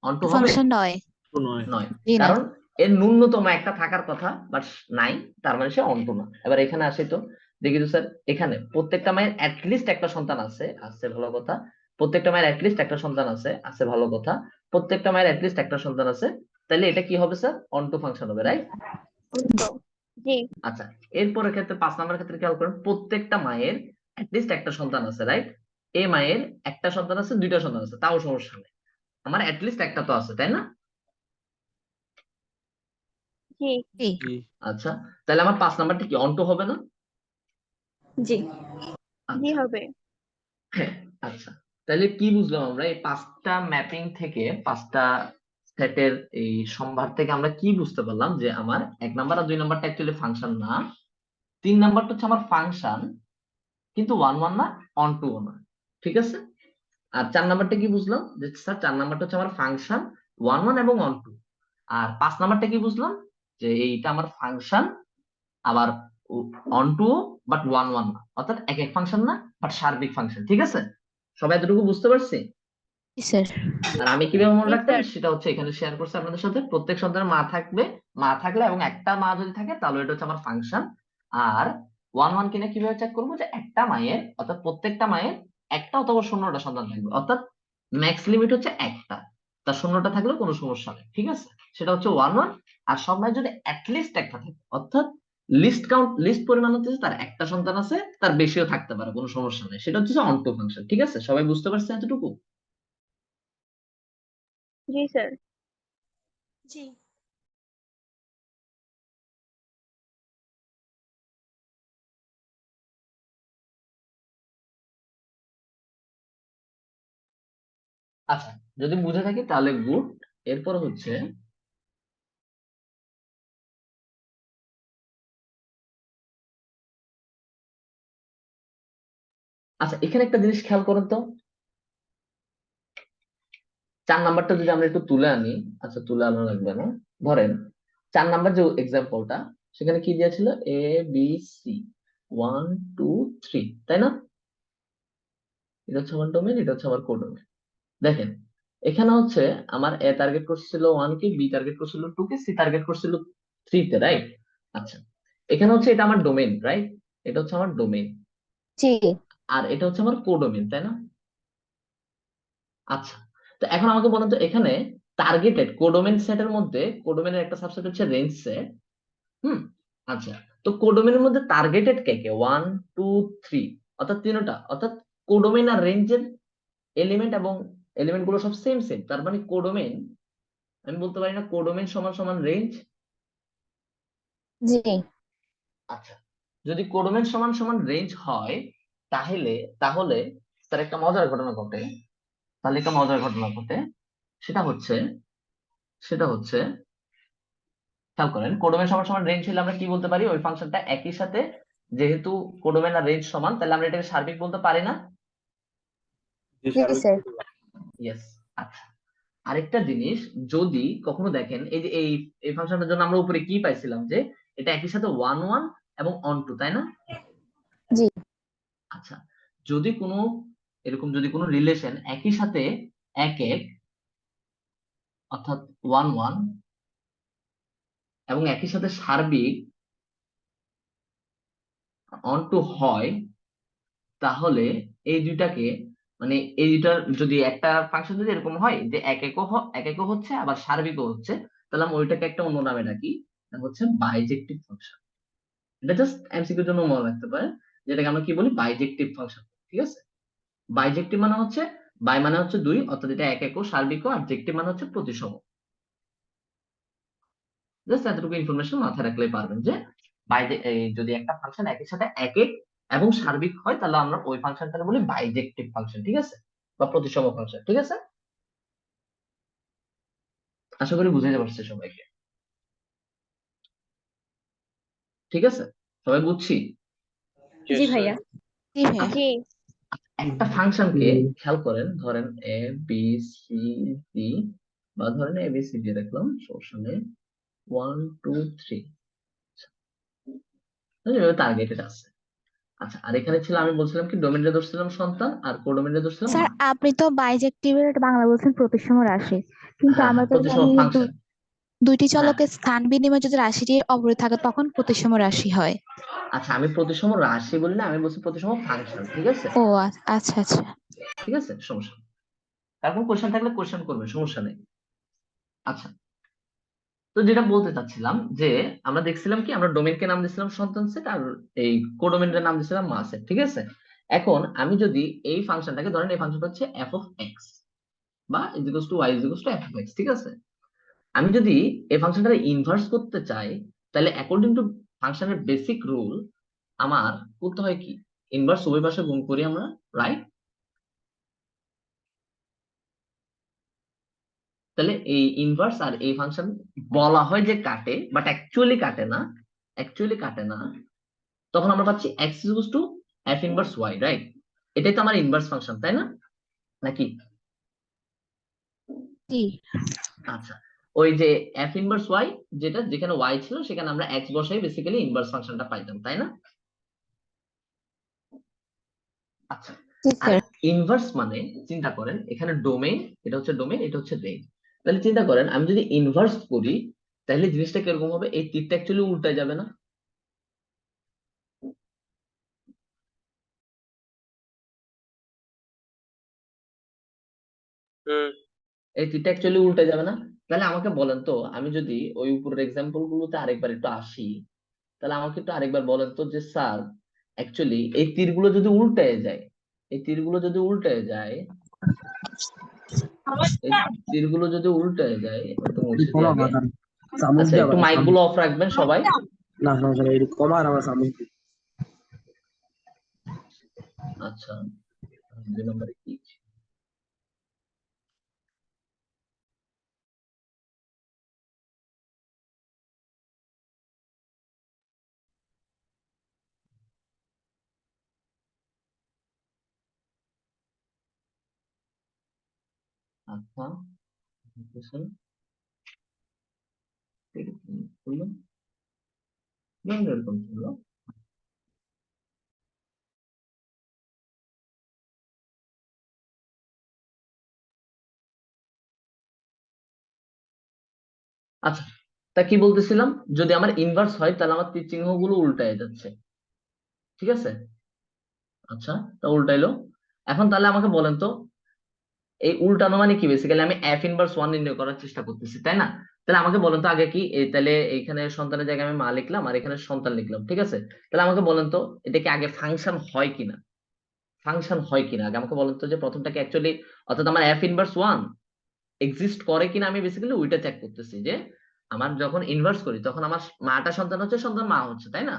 অনটু হবে? ফাংশন নয়। তো নয়। নয়, জি না। কারণ এর ন্যূনতম একটা থাকার কথা, বাট নাই, তার মানে সে অন্ত না। এবার এখানে আসি তো, দেখি তো স্যার, এখানে প্রত্যেকটা মায়ের অ্যাটলিস্ট একটা সন্তান আছে, আছে ভালো কথা। প্রত্যেকটা মায়ের অ্যাটলিস্ট একটা সন্তান আছে, আছে ভালো কথা। প্রত্যেকটা মায়ের অ্যাটলিস্ট একটা সন্তান আছে, তাহলে এটা কি হবে স্যার? অনটু ফাংশন হবে, রাইট? উল্টো। জি। আচ্ছা, এরপরের ক্ষেত্রে 5 নাম্বার ক্ষেত্রে খেয়াল করেন, প্রত্যেকটা মায়ের অ্যাটলিস্ট একটা সন্তান আছে, রাইট? এ মায়ের একটা সন্তান আছে, দুইটা সন্তান আছে, তাও সমস্যা নেই, আমার অ্যাটলিস্ট একটা তো আছে, তাই না? জি। জি। জি। আচ্ছা, তাহলে আমার 5 নাম্বারটা কি অনটু হবে না? জি। জি আচ্ছা, হবে। হ্যাঁ, আচ্ছা, তাহলে কি বুঝলাম আমরা এই 5টা ম্যাপিং থেকে, 5টা সেটের এই সম্ভার থেকে আমরা কি বুঝতে পারলাম, যে আমার 1 নাম্বার আর 2 নাম্বারটা অ্যাকচুয়ালি ফাংশন না, 3 নাম্বারটা হচ্ছে আমার ফাংশন, কিন্তু 1 1 না, অন টু না, ঠিক আছে। আর 4 নাম্বারটা কি বুঝলাম, যে স্যার 4 নাম্বারটা হচ্ছে আমার ফাংশন 1 1 এবং অন টু। আর 5 নাম্বারটা কি বুঝলাম, যে এইটা আমার ফাংশন, আবার অন টু, বাট 1 1 না, অর্থাৎ এক এক ফাংশন না, বাট সার্বিক ফাংশন, ঠিক আছে। সবাই এতটুকু বুঝতে পারছি? জি স্যার। আর আমি কিভাবে মনে জি রাখতাম স্যার। সেটা হচ্ছে এখানে শেয়ার করছি আপনাদের সাথে, প্রত্যেক সন্তানের মা থাকবে, মা থাকলে এবং একটা মা যদি থাকে তাহলে এটা হচ্ছে আমার ফাংশন। আর 1 1 কিনা কিভাবে চেক করবো, যে একটা মায়ের, অর্থাৎ প্রত্যেকটা মায়ের একটা অথবা শূন্যটা সন্তান থাকবে, অর্থাৎ ম্যাক্স লিমিট হচ্ছে একটা, তার শূন্যটা থাকলেও কোনো সমস্যা নেই, ঠিক আছে। সেটা হচ্ছে 1 1। আর সব মায়ের যদি অ্যাটলিস্ট একটা থাকে, অর্থাৎ লিস্ট কাউন্ট, লিস্ট পরিমাণ হচ্ছে তার একটা সন্তান আছে, তার বেশিও থাকতে পারে, কোনো সমস্যা নেই, সেটা হচ্ছে অন টু ফাংশন, ঠিক আছে। সবাই বুঝতে পারছে এতটুকু? জি স্যার। জি। আচ্ছা, যদি বুঝে থাকি তাহলে গুড। এরপর হচ্ছে, আচ্ছা এখানে একটা জিনিস খেয়াল করেন তো, 4 নাম্বারটা যদি আমরা একটু তুলে আনি, আচ্ছা তুলে আনা লাগবে না, ধরেন 4 নাম্বার যে এক্সাম্পলটা, সেখানে কি দিয়েছিল, এ বি সি 1 2 3, তাই না? এটা হচ্ছে আমার ডোমেন, এটা হচ্ছে আমার কোডোমেন। দেখেন, এখানে হচ্ছে আমার এ টার্গেট করছিল 1 কে, বি টার্গেট করছিল 2 কে, সি টার্গেট করছিল 3 তে, রাইট? আচ্ছা, এখানে হচ্ছে এটা আমার ডোমেন, রাইট? এটা হচ্ছে আমার ডোমেন, জি। আর এটা হচ্ছে আমার কোডোমেন, তাই না? আচ্ছা, তো এখন আমাকে বলেন তো এখানে টার্গেটেড কোডোমেন সেটের মধ্যে কোডোমেনের একটা সাবসেট হচ্ছে রেঞ্জ সেট। আচ্ছা, তো কোডোমেনের মধ্যে টার্গেটেড কে কে 1 2 3, অর্থাৎ তিনটা, অর্থাৎ কোডোমেন আর রেঞ্জের এলিমেন্ট এবং এলিমেন্ট গুলো সব সেম সেম, তার মানে কোডোমেন, আমি বলতে পারি না কোডোমেন সমান সমান রেঞ্জ। জি আচ্ছা, যদি কোডোমেন সমান সমান রেঞ্জ হয় তাহলে তাহলে তার একটা মজার ঘটনা ঘটে। তাহলে একটা মজার ঘটনা ঘটে, সেটা হচ্ছে সেটা হচ্ছে খেয়াল করেন, কোডোমেন সমান সমান রেঞ্জ হলে আমরা কি বলতে পারি, ওই ফাংশনটা একই সাথে, যেহেতু কোডোমেন আর রেঞ্জ সমান, তাহলে আমরা এটাকে সার্বিক বলতে পারি না? যে জি সার্বিক স্যার। ইয়েস। আচ্ছা, আরেকটা জিনিস, যদি কখনো দেখেন এই যে এই ফাংশনটার জন্য আমরা উপরে কি পাইছিলাম, যে এটা একই সাথে 1 1 এবং অন টু, তাই না? জি আচ্ছা, যদি কোনো এরকম যদি কোনো রিলেশন একই সাথে 1 1, অর্থাৎ 1 1 এবং একই সাথে সার্বিক অন টু হয়, তাহলে এই দুইটাকে, মানে এই দুইটার যদি একটা ফাংশন যদি এরকম হয় যে এক একও হচ্ছে আবার সার্বিকও হচ্ছে, তাহলে আমরা ওইটাকে একটা অন্য নামে ডাকি, এটা হচ্ছে বাইজেক্টিভ ফাংশন। এটা জাস্ট এমসিকিউর জন্য মনে রাখতে পারেন, যেটাকে আমরা কি বলি, বাইজেক্টিভ ফাংশন। ঠিক আছে, বাইজেক্টিভ মানে হচ্ছে, বাই মানে হচ্ছে দুই, অর্থাৎ এটা এক একও সার্বিকও, আর জেক্টিভ মানে হচ্ছে প্রতিসম। জাস্ট এতটুকু ইনফরমেশন মাথায় রাখলেই পারবেন যে যদি একটা ফাংশন একই সাথে এক এক এবং সার্বিক হয়, তাহলে আমরা ওই ফাংশনটাকে বলি বাইজেক্টিভ ফাংশন। ঠিক আছে, বা প্রতিসম ফাংশন। ঠিক আছে, আশা করি বুঝাইতে পারছি সবাইকে। ঠিক আছে, সবাই বুঝছি? Yes, জি sir. ভাইয়া। জি ভাইয়া। জি একটা ফাংশনকে খেয়াল করেন, ধরেন এ বি সি ডি, বা ধরেন এ বি সি ডি রাখলাম, সমস্যা নেই, 1 2 3, টার্গেটেড আছে। আচ্ছা, আর এখানে ছিল, আমি বলছিলাম কি, ডোমেইনটা ধরছিলাম সন্তান, আর কোডোমেইনটা ধরছিলাম স্যার মা। আপনি তো বাইজেক্টিভের বাংলা বলছেন প্রতিসম রাশি, কিন্তু হ্যাঁ আমরা হ্যাঁ, তো প্রতিসম জানি ফাংশন। দুইটি হ্যাঁ, চলকের স্থান বিনিময়ে যদি রাশিটি অবরোধ থাকে তখন প্রতিসম রাশি হয়। আচ্ছা, আমি প্রতিসম রাশি বলি না, আমি বলছি প্রতিসম ফাংশন। ঠিক আছে, ও আচ্ছা আচ্ছা। ঠিক আছে, সমস্যা নেই। তারপর কোশ্চেন থাকলে কোশ্চেন করবে, সমস্যা নেই। আচ্ছা, তো যেটা বলতে চাচ্ছিলাম, যে আমরা দেখছিলাম কি, আমরা ডোমেইনকে নাম দিছিলাম সন্তান সেট, আর এই কোডোমেইনের নাম দিছিলাম মা সেট। ঠিক আছে, এখন আমি যদি এই ফাংশনটাকে ধরেন, এই ফাংশনটা হচ্ছে এফ অফ এক্স, বা is equals to Y is equals to F of X. ঠিক আছে, আমি যদি এই ফাংশনটাকে ইনভার্স করতে চাই, তাহলে অ্যাকর্ডিং টু ফাংশনের বেসিক রুল আমার করতে হয় কি, ইনভার্স উভয় পাশে গুণ করি আমরা, রাইট? তাহলে এই ইনভার্স আর এই ফাংশন বলা হয় যে কাটে, বাট অ্যাকচুয়ালি কাটে না, অ্যাকচুয়ালি কাটে না। তখন আমরা পাচ্ছি X equals to F inverse Y, right? এটাই তো আমার ইনভার্স ফাংশন, তাই না, নাকি? জি আচ্ছা, ওই যে এফ ইনভার্স ওয়াই, যেটা যেখানে ওয়াই ছিল সেখানে আমরা এক্স বসাই বেসিক্যালি ইনভার্স ফাংশনটা পাইতাম, তাই না? আচ্ছা, জি আর স্যার। ইনভার্স মানে, চিন্তা করেন, এখানে ডোমেইন, এটা হচ্ছে ডোমেইন, এটা হচ্ছে রেঞ্জ। তাহলে চিন্তা করেন, আমি যদি ইনভার্স করি, তাহলে জিনিসটা কিরকম হবে, এই তীরটা অ্যাকচুয়ালি উল্টায় যাবে না? হুম এই তীরটা অ্যাকচুয়ালি উল্টে যাবে না? তাহলে আমাকে বলেন তো, আমি যদি ওই উপরের এক্সাম্পল গুলোতে আরেকবার একটু আসি, তাহলে আমাকে একটু আরেকবার বলেন তো, যে স্যার অ্যাকচুয়ালি এই তীরগুলো যদি উল্টে যায়, এই তীরগুলো যদি উল্টে যায়, এই তীরগুলো যদি উল্টে যায়, একটু মুছে দিই আগে। আচ্ছা, একটু মাইক গুলো অফ রাখবেন সবাই। না সমস্যা নেই, একটু কমান আমার সামনে। আচ্ছা, 2 নম্বরে কি ছিল? আচ্ছা, বুঝছেন? এরকম ছিল, এরকম ছিল। আচ্ছা, তা কি বলতেছিলাম, যদি আমার ইনভার্স হয় তাহলে আমার তীর চিহ্ন গুলো উল্টায় যাচ্ছে। ঠিক আছে, আচ্ছা, তা উল্টাইলো। এখন তাহলে আমাকে বলেন তো, এই উল্টানো মানে কি, বেসিক্যালি আমি এফ ইনভার্স ওয়ান নির্ণয় করার চেষ্টা করতেছি, তাই না? তাহলে আমাকে বলেন তো আগে কি তাহলে এইখানে সন্তানের জায়গায় আমি মা লিখলাম আর এখানে সন্তান লিখলাম, ঠিক আছে? তাহলে আমাকে বলেন তো এটা কি আগে ফাংশন হয় কিনা, ফাংশন হয় কিনা আগে আমাকে বলেন তো, যে প্রথমটাকে অ্যাকচুয়ালি অর্থাৎ আমার এফ ইনভার্স ওয়ান এক্সিস্ট করে কিনা, আমি বেসিক্যালি ওইটা চেক করতেছি। যে আমার যখন ইনভার্স করি তখন আমার মাটা সন্তান হচ্ছে, সন্তান মা হচ্ছে, তাই না?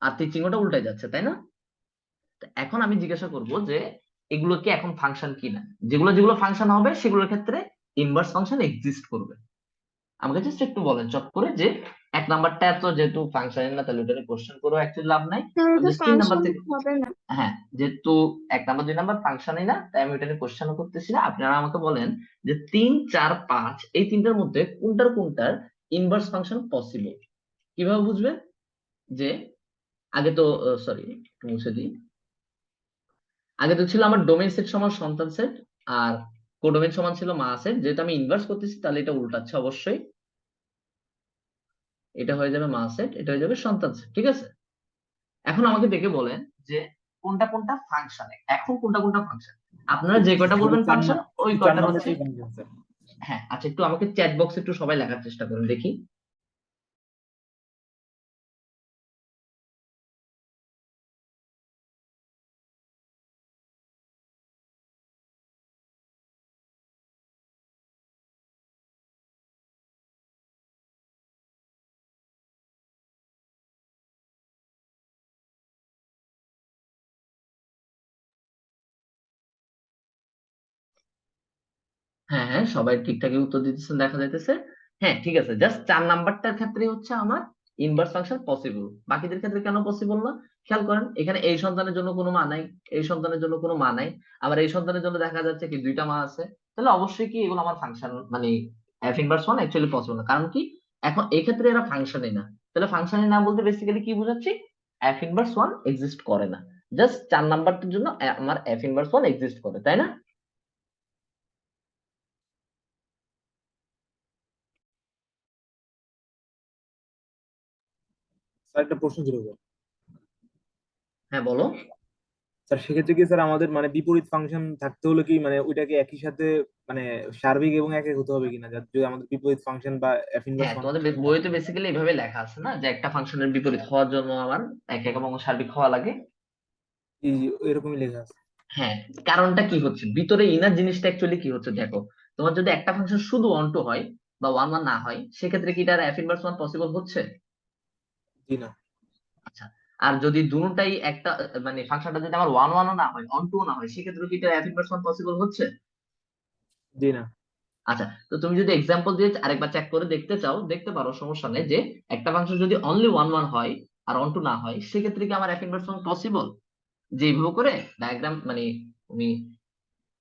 আর তীর চিহ্নটা উল্টে যাচ্ছে, তাই না? তো এখন আমি জিজ্ঞাসা করব যে এগুলো কি এখন ফাংশন কিনা। যেগুলো যেগুলো ফাংশন হবে সেগুলোর ক্ষেত্রে ইনভার্স ফাংশন এক্সিস্ট করবে। আমাকে জাস্ট একটু বলেন চট করে যে এক নাম্বারটা তো যেহেতু ফাংশনের না, তাহলে ওটা কোশ্চেন করেও অ্যাকচুয়ালি লাভ নাই। তাহলে আমি তো জাস্ট 3 নাম্বার ফাংশন থেকে, হবে না। হ্যাঁ যেহেতু 1 নাম্বার 2 নাম্বার ফাংশনই না, তাই আমি ওটা নিয়ে কোশ্চেনও করতেছি না। আপনারা আমাকে বলেন যে 3, 4, 5 এই তিনটার মধ্যে কোনটার কোনটার ইনভার্স ফাংশন পসিবল। কিভাবে বুঝবেন? যে আগে তো সরি মুছে দিই, আগে তো ছিল আমার ডোমেইন সেট সমান সন্তান সেট, আর কোডোমেইন সমান ছিল মা সেট। যেহেতু আমি ইনভার্স করতেছি তাহলে এটা উল্টাচ্ছে অবশ্যই, এটা হয়ে যাবে মা সেট, এটা হয়ে যাবে সন্তান সেট, ঠিক আছে? এখন আমাকে দেখে বলেন যে কোনটা কোনটা ফাংশন, এখন কোনটা কোনটা ফাংশন। আপনারা যে কয়টা বলবেন ফাংশন ওই চার কয়টার হচ্ছে, নাম্বারটাই ফাংশন স্যার। হ্যাঁ আচ্ছা একটু আমাকে চ্যাট বক্সে একটু সবাই লেখার চেষ্টা করুন দেখি। হ্যাঁ হ্যাঁ সবাই ঠিকঠাকই উত্তর দিতেছেন দেখা যাইতেছে। হ্যাঁ ঠিক আছে, জাস্ট 4 নাম্বারটার ক্ষেত্রে হচ্ছে আমার ইনভার্স ফাংশন পসিবল, বাকিদের ক্ষেত্রে কেন পসিবল না? খেয়াল করেন এখানে এই সন্তানের জন্য কোনো মা নাই, এই সন্তানের জন্য কোনো মা নাই, আবার এই সন্তানের জন্য দেখা যাচ্ছে কি 2টা মা আছে। তাহলে অবশ্যই কি এগুলো আমার ফাংশন মানে F inverse one actually possible না। কারণ কি এখন এই ক্ষেত্রে এরা ফাংশনই না। তাহলে ফাংশনই না বলতে বেসিক্যালি কি বোঝাচ্ছি, এফ ইনভার্স ওয়ান এক্সিস্ট করে না। জাস্ট 4 নাম্বারটার জন্য আমার এফ ইনভার্স ওয়ান এক্সিস্ট করে, তাই না? স্যার একটা প্রশ্ন ছিল স্যার। হ্যাঁ বলো। স্যার সেক্ষেত্রে কি স্যার আমাদের মানে বিপরীত ফাংশন থাকতে হলে কি মানে ওইটাকে একই সাথে মানে সার্বিক এবং একক হতে হবে কিনা, যাতে যদি আমাদের বিপরীত ফাংশন বা এফ ইনভার্স হ্যাঁ তোমাদের ফাংশন বইতে বেসিক্যালি এইভাবে লেখা আছে না, যে একটা ফাংশনের বিপরীত হওয়ার জন্য আমার এক এক এবং সার্বিক হওয়া লাগে। এরকমই লেখা আছে। হ্যাঁ কারণটা কি হচ্ছে, ভিতরে ইনার জিনিসটা অ্যাকচুয়ালি কি হচ্ছে দেখো। তোমার যদি একটা ফাংশন শুধু অন টু হয় বা ওয়ান ওয়ান না হয়, সেক্ষেত্রে কি তার এফ ইনভার্স ওয়ান পসিবল হচ্ছে? জি না। আচ্ছা, আর যদি দুটোটাই একটা মানে ফাংশনটা যদি আমার ওয়ান ওয়ানও না হয় অন টু না হয়, সেক্ষেত্রে কি তার এফ ইনভার্স ওয়ান পসিবল হচ্ছে? জি না। আচ্ছা, তো তুমি যদি এক্সাম্পল দিয়ে আরেকবার চেক করে দেখতে চাও দেখতে পারো, সমস্যা নেই। যে একটা ফাংশন যদি অনলি ওয়ান ওয়ান হয় আর অন টু না হয়, সেক্ষেত্রে কি আমার এফ ইনভার্স ওয়ান পসিবল? যে এইভাবে করে ডায়াগ্রাম মানে তুমি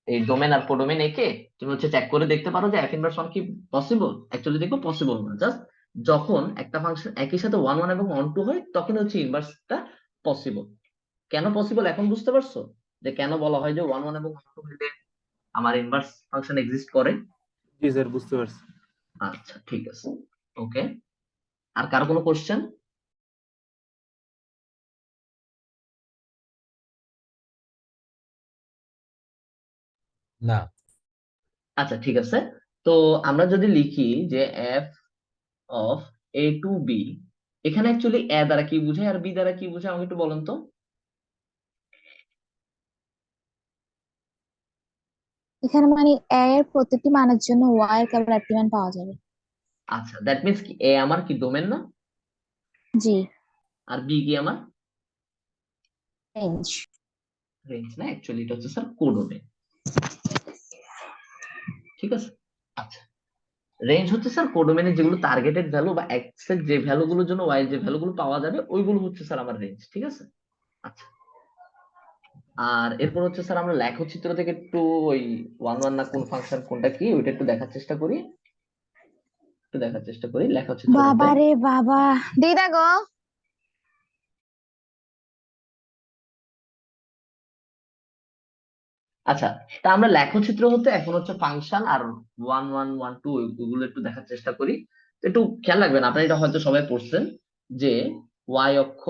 এই ডোমেন আর কোডোমেন এঁকে তুমি হচ্ছে চেক করে দেখতে পারো যে এফ ইনভার্স ওয়ান কি পসিবল। অ্যাকচুয়ালি দেখো পসিবল না, জাস্ট যখন একটা ফাংশন একই সাথে ওয়ান ওয়ান এবং অন টু হয় তখন হচ্ছে ইনভার্সটা পসিবল। কেন পসিবল এখন বুঝতে পারছো, যে কেন বলা হয় যে ওয়ান ওয়ান এবং অন টু হইলে আমার ইনভার্স ফাংশন এক্সিস্ট করে? জি স্যার বুঝতে পারছি। আচ্ছা ঠিক আছে, ওকে। আর কারো কোনো কোশ্চেন? না। আচ্ছা ঠিক আছে, তো আমরা যদি লিখি যে F of A to B, এখানে অ্যাকচুয়ালি এ দ্বারা কি বোঝায় আর বি দ্বারা কি বোঝায় আমাকে একটু বলেন তো। এখানে মানে a এর প্রতিটি মানের জন্য y এর কেবল একটি মান পাওয়া যাবে। আচ্ছা দ্যাট মিনস কি এ আমার কি ডোমেন না, জি, আর বি কি আমার রেঞ্জ। রেঞ্জ না? অ্যাকচুয়ালি এটা হচ্ছে স্যার কোডোমেন, ঠিক আছে? আচ্ছা, রেঞ্জ হচ্ছে স্যার কোডোমেনে যেগুলো টার্গেটেড ভ্যালু বা এক্সের যে ভ্যালুগুলোর জন্য ওয়াই যে ভ্যালুগুলো পাওয়া যাবে ওইগুলো হচ্ছে স্যার আমার রেঞ্জ, ঠিক আছে? আচ্ছা, আর এরপর হচ্ছে স্যার আমরা লেখচিত্র থেকে একটু ওই ওয়ান ওয়ান না কোন ফাংশন কোনটা কি ওইটা একটু দেখার চেষ্টা করি, একটু দেখার চেষ্টা করি লেখচিত্র বাবা মধ্যে। রে বাবা, দিদা গো। আচ্ছা, তা আমরা লেখচিত্র হতে এখন হচ্ছে ফাংশন আর ওয়ান ওয়ান ওয়ান টু ওগুলো একটু দেখার চেষ্টা করি। তো একটু খেয়াল রাখবেন, আপনারা এটা হয়তো সবাই পড়ছেন যে ওয়াই অক্ষ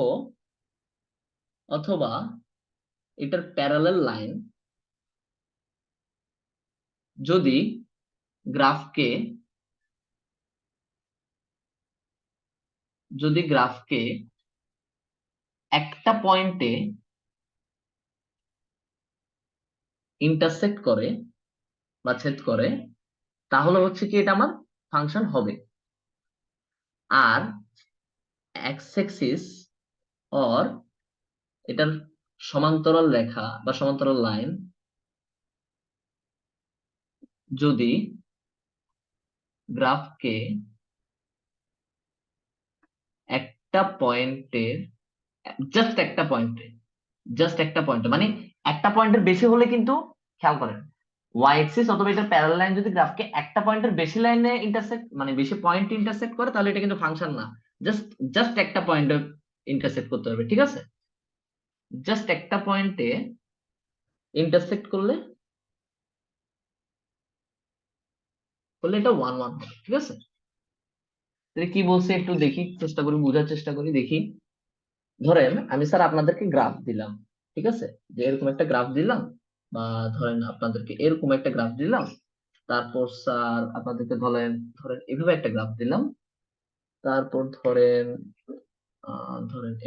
অথবা এটার প্যারালাল লাইন যদি গ্রাফকে একটা পয়েন্টে ইন্টারসেক্ট করে বা ছেদ করে, তাহলে হচ্ছে কি এটা আমার ফাংশন হবে। আর এক্স অ্যাক্সিস অর এটার সমান্তরাল রেখা বা সমান্তরাল লাইন যদি গ্রাফকে একটা পয়েন্টের জাস্ট একটা পয়েন্টে মানে একটা পয়েন্টের বেশি হলে কিন্তু খেয়াল করেন ওয়াই অ্যাক্সিস অথবা এটার প্যারালাল লাইন যদি গ্রাফকে একটা পয়েন্টের বেশি লাইনে ইন্টারসেক্ট মানে বেশি পয়েন্ট ইন্টারসেক্ট করে, তাহলে এটা কিন্তু ফাংশন না। জাস্ট জাস্ট একটা পয়েন্টে ইন্টারসেক্ট করতে হবে, ঠিক আছে? জাস্ট একটা পয়েন্টে ইন্টারসেক্ট করলে এটা 1 1 হবে, ঠিক আছে? তাহলে কি বলছে একটু দেখি, চেষ্টা করি বোঝার চেষ্টা করি, দেখি। ধরেন আমি স্যার আপনাদেরকে গ্রাফ দিলাম, ঠিক আছে, যে এরকম একটা গ্রাফ দিলাম, বা ধরেন আপনাদেরকে এরকম একটা গ্রাফ দিলাম, তারপর স্যার আপনাদেরকে ধরেন ধরেন এভাবে একটা গ্রাফ দিলাম, তারপর ধরেন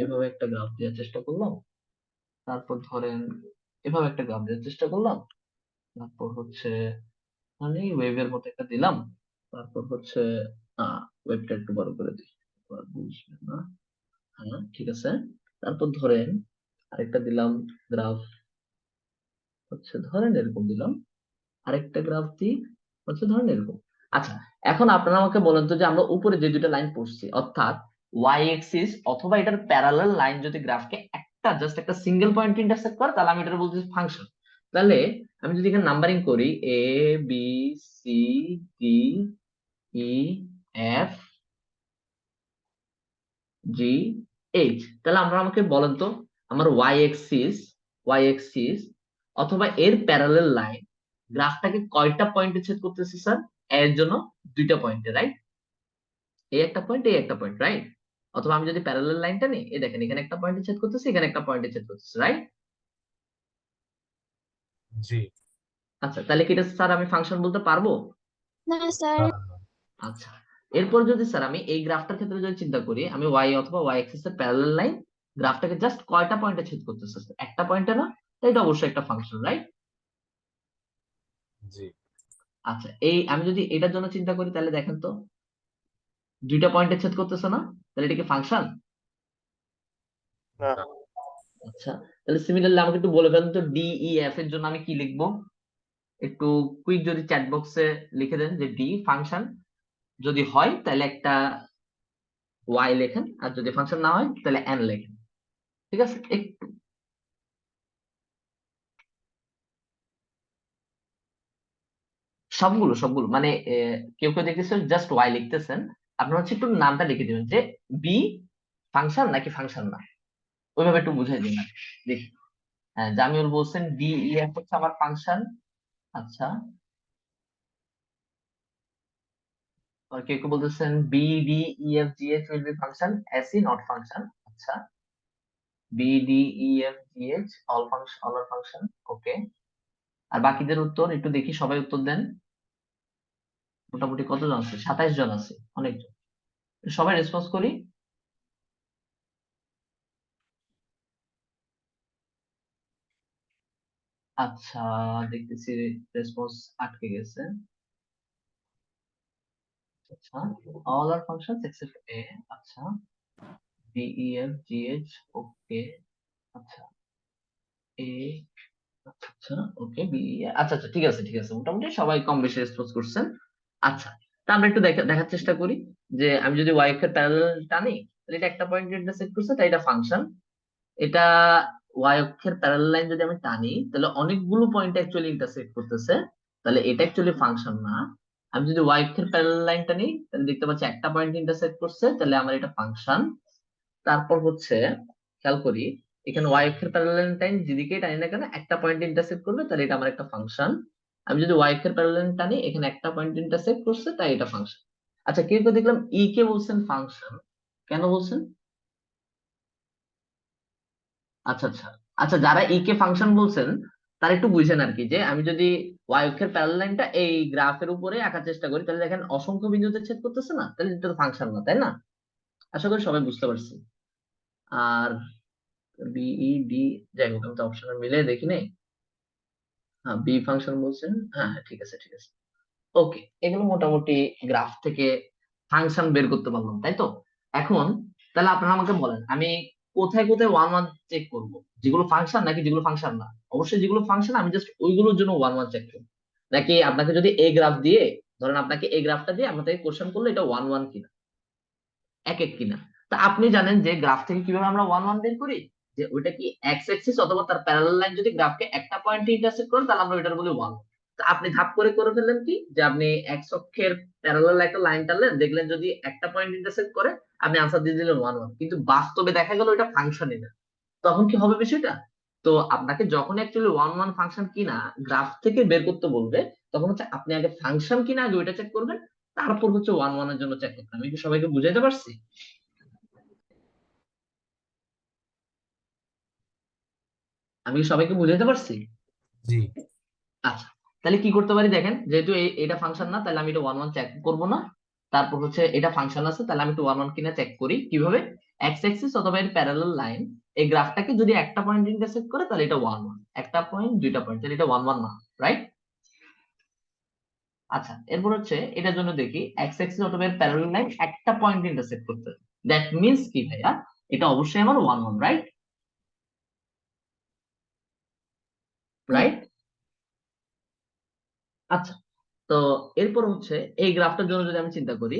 এভাবে একটা গ্রাফ দেওয়ার চেষ্টা করলাম, তারপর ধরেন এভাবে একটা গ্রাফ দেওয়ার চেষ্টা করলাম, তারপর হচ্ছে মানে ওয়েভের মতো একটা দিলাম, তারপর হচ্ছে ওয়েবটা একটু বড় করে দিই, বুঝবে না। হ্যাঁ ঠিক আছে। তারপর ধরেন আরেকটা দিলাম গ্রাফ, হচ্ছে ধরেন এরকম দিলাম, আরেকটা গ্রাফ দিই, হচ্ছে ধরেন এরকম। আচ্ছা, এখন আপনারা আমাকে বলেন তো যে আমরা উপরে যে দুটো লাইন পড়ছি, অর্থাৎ ওয়াই এক্সিস অথবা এটার প্যারালাল লাইন যদি গ্রাফকে জাস্ট একটা সিঙ্গেল পয়েন্ট ইন্টারসেক্ট করে, তাহলে আমি এটা বলছি ফাংশন। তাহলে আমি যদি এখানে নাম্বারিং করি A B C D E F G H, তাহলে আমাকে বলেন তো আমার ওয়াই এক্সিস অথবা এর প্যারালাল লাইন গ্রাফটাকে কয়টা পয়েন্টে ছেদ করতেছে স্যার? এর জন্য দুইটা পয়েন্টে, রাইট? এই একটা পয়েন্ট, এই একটা পয়েন্ট, রাইট? অথবা আমি যদি প্যারালাল লাইনটা নিই, এই দেখেন এখানে একটা পয়েন্টে ছেদ করতেছে, এখানে একটা পয়েন্টে ছেদ করতেছে, রাইট? জি। আচ্ছা, তাহলে কি এটা স্যার আমি ফাংশন বলতে পারবো? না স্যার। না। আচ্ছা, এরপর যদি স্যার আমি এই গ্রাফটার ক্ষেত্রে যদি চিন্তা করি, আমি ওয়াই অথবা ওয়াই অ্যাক্সিস এর প্যারালাল লাইন গ্রাফটাকে জাস্ট কয়টা পয়েন্টে ছেদ করতেছে? একটা পয়েন্টে না? তাই এটা অবশ্যই একটা ফাংশন, রাইট? জি। আচ্ছা, এই আমি যদি এটার জন্য চিন্তা করি, তাহলে দেখেন তো দুইটা পয়েন্টে ছেদ করতেছে না? তাহলে এটা কি ফাংশন? না। আচ্ছা, তাহলে সিমিলারলি আমাকে একটু বলে ফেলেন তো ডি ই এফ এর জন্য আমি কি লিখবো? একটু কুইক যদি চ্যাট বক্সে লিখে দেন যে ডি ফাংশন যদি হয় তাহলে একটা ওয়াই লেখেন, আর যদি ফাংশন না হয় তাহলে এন লেখেন, ঠিক আছে? একটু সবগুলো মানে কেউ কেউ দেখতেছেন জাস্ট ওয়াই লিখতেছেন, আপনারা হচ্ছে একটু নামটা লিখে দিবেন যে বি ফাংশন নাকি ফাংশন না, ওইভাবে একটু বুঝাই দিন। দেখি, হ্যাঁ জামিউল বলছেন ডি ই এফ হচ্ছে আমার ফাংশন। আচ্ছা, আর কেউ কেউ বলতেছেন B D E F G H will be function S E not function. আচ্ছা, B D E F G H all are function, okay. আর বাকিদের উত্তর একটু দেখি, সবাই উত্তর দেন। মোটামুটি কতজন আছে? 27 জন আছে, অনেকজন। সবাই রেসপন্স করি। আচ্ছা, দেখতেছি রেসপন্স আটকে গেছে। আচ্ছা, all are functions except A. আচ্ছা, D E F G H, okay. আচ্ছা, এ, আচ্ছা ওকে, বি, আচ্ছা আচ্ছা, ঠিক আছে ঠিক আছে, মোটামুটি সবাই কম বেশি রেসপন্স করছেন। আচ্ছা, তা আমরা একটু দেখার চেষ্টা করি যে আমি যদি ওয়াই এর প্যারালাল টানি, তাহলে এটা একটা পয়েন্ট ইন্টারসেক্ট করছে, তাই এটা ফাংশন। এটা ওয়াই অক্ষের প্যারালাল লাইন যদি আমি টানি, তাহলে অনেকগুলো পয়েন্ট অ্যাকচুয়ালি ইন্টারসেক্ট করতেছে, তাহলে এটা অ্যাকচুয়ালি ফাংশন না। আমি যদি ওয়াই অক্ষের প্যারালাল লাইন টানি, তাহলে দেখতে পাচ্ছি একটা পয়েন্ট ইন্টারসেক্ট করছে, তাহলে আমার এটা ফাংশন। তারপর হচ্ছে খেয়াল করি এখানে ওয়াই অক্ষের প্যারালাল টাইম যেদিকে টানি না কেন একটা পয়েন্ট ইন্টারসেক্ট করবে, তাহলে এটা আমার একটা ফাংশন। আমি যদি ওয়াই অক্ষের প্যারালাল টানি, এখানে একটা পয়েন্ট ইন্টারসেক্ট করছে, তাই এটা ফাংশন। আচ্ছা, কেউ কেউ দেখলাম ই কে বলছেন ফাংশন, কেন বলছেন? আচ্ছা আচ্ছা আচ্ছা, যারা ই কে ফাংশন বলছেন তারা একটু বুঝেন আর কি, যে আমি যদি ওয়াই অক্ষের প্যারালাল লাইনটা এই গ্রাফের উপরে আঁকার চেষ্টা করি, তাহলে দেখেন অসংখ্য বিন্দুতে ছেদ করতেছে না, তাহলে এটা তো ফাংশন না, তাই না? আশা করি সবাই বুঝতে পারছি। আর বিই ডি, যাই হোক আমি তো অপশন মিলে দেখি নাই। হ্যাঁ, বি ফাংশন বলছেন, হ্যাঁ হ্যাঁ, ঠিক আছে ঠিক আছে। ওকে, এগুলো মোটামুটি গ্রাফ থেকে ফাংশন বের করতে পারলাম, তাই তো? এখন তাহলে আপনারা আমাকে বলেন, আমি কোথায় কোথায় ওয়ান ওয়ান চেক করব? যেগুলো ফাংশন নাকি যেগুলো ফাংশন না? অবশ্যই যেগুলো ফাংশন আমি জাস্ট ওইগুলোর জন্য ওয়ান ওয়ান চেক করব। নাকি আপনাকে যদি এই গ্রাফ দিয়ে, ধরেন আপনাকে এই গ্রাফটা দিয়ে আপনাকে কোশ্চেন করলো এটা ওয়ান ওয়ান কিনা, এক এক কিনা, তা আপনি জানেন যে গ্রাফ থেকে কিভাবে আমরা ওয়ান ওয়ান বের করি, যে ওইটা কি এক্স অ্যাক্সিস অথবা তার প্যারালাল লাইন যদি গ্রাফকে একটা পয়েন্টে ইন্টারসেক্ট করে তাহলে আমরা ওইটার বলি ওয়ান। তা আপনি ধাপ করে করে ফেললেন কি, যে আপনি এক্স অক্ষের প্যারালাল একটা লাইন টানলেন, দেখলেন যদি একটা পয়েন্ট ইন্টারসেক্ট করে আপনি আনসার দিয়ে দিলেন ওয়ান ওয়ান, কিন্তু বাস্তবে দেখা গেল এটা ফাংশনই না। তখন কি হবে বিষয়টা? তো আপনাকে যখন অ্যাকচুয়ালি ওয়ান ওয়ান ফাংশন কিনা গ্রাফ থেকে বের করতে বলবে, তখন হচ্ছে আপনি আগে ফাংশন কিনা আগে ওইটা চেক করবেন, তারপর হচ্ছে ওয়ান ওয়ান এর জন্য চেক করবেন। আমি কি সবাইকে বুঝাইতে পারছি? আমি কি সবাইকে বুঝাইতে পারছি? জি। আচ্ছা, তাহলে কি করতে পারি দেখেন, যেহেতু এটা ফাংশন না তাহলে আমি এটা ওয়ান ওয়ান চেক করবো না। তারপর হচ্ছে এটা ফাংশন আছে, তাহলে আমি একটু ওয়ান ওয়ান কিনা চেক করি কিভাবে, এক্স অ্যাক্সিস অথবা এর প্যারালাল লাইন এই গ্রাফটাকে যদি একটা পয়েন্ট ইন্টারসেক্ট করে তাহলে এটা ওয়ান ওয়ান, একটা পয়েন্ট দুইটা পয়েন্ট, তাহলে এটা ওয়ান ওয়ান না, রাইট? আচ্ছা, এরপর হচ্ছে এটার জন্য দেখি এক্স অ্যাক্সিস অথবা এর প্যারালাল লাইন একটা পয়েন্ট ইন্টারসেক্ট করতে, দ্যাট মিন্স কি ভাইয়া, এটা অবশ্যই আমার ওয়ান ওয়ান, রাইট? রাইট। আচ্ছা, তো এরপর হচ্ছে এই গ্রাফটার জন্য যদি আমি চিন্তা করি,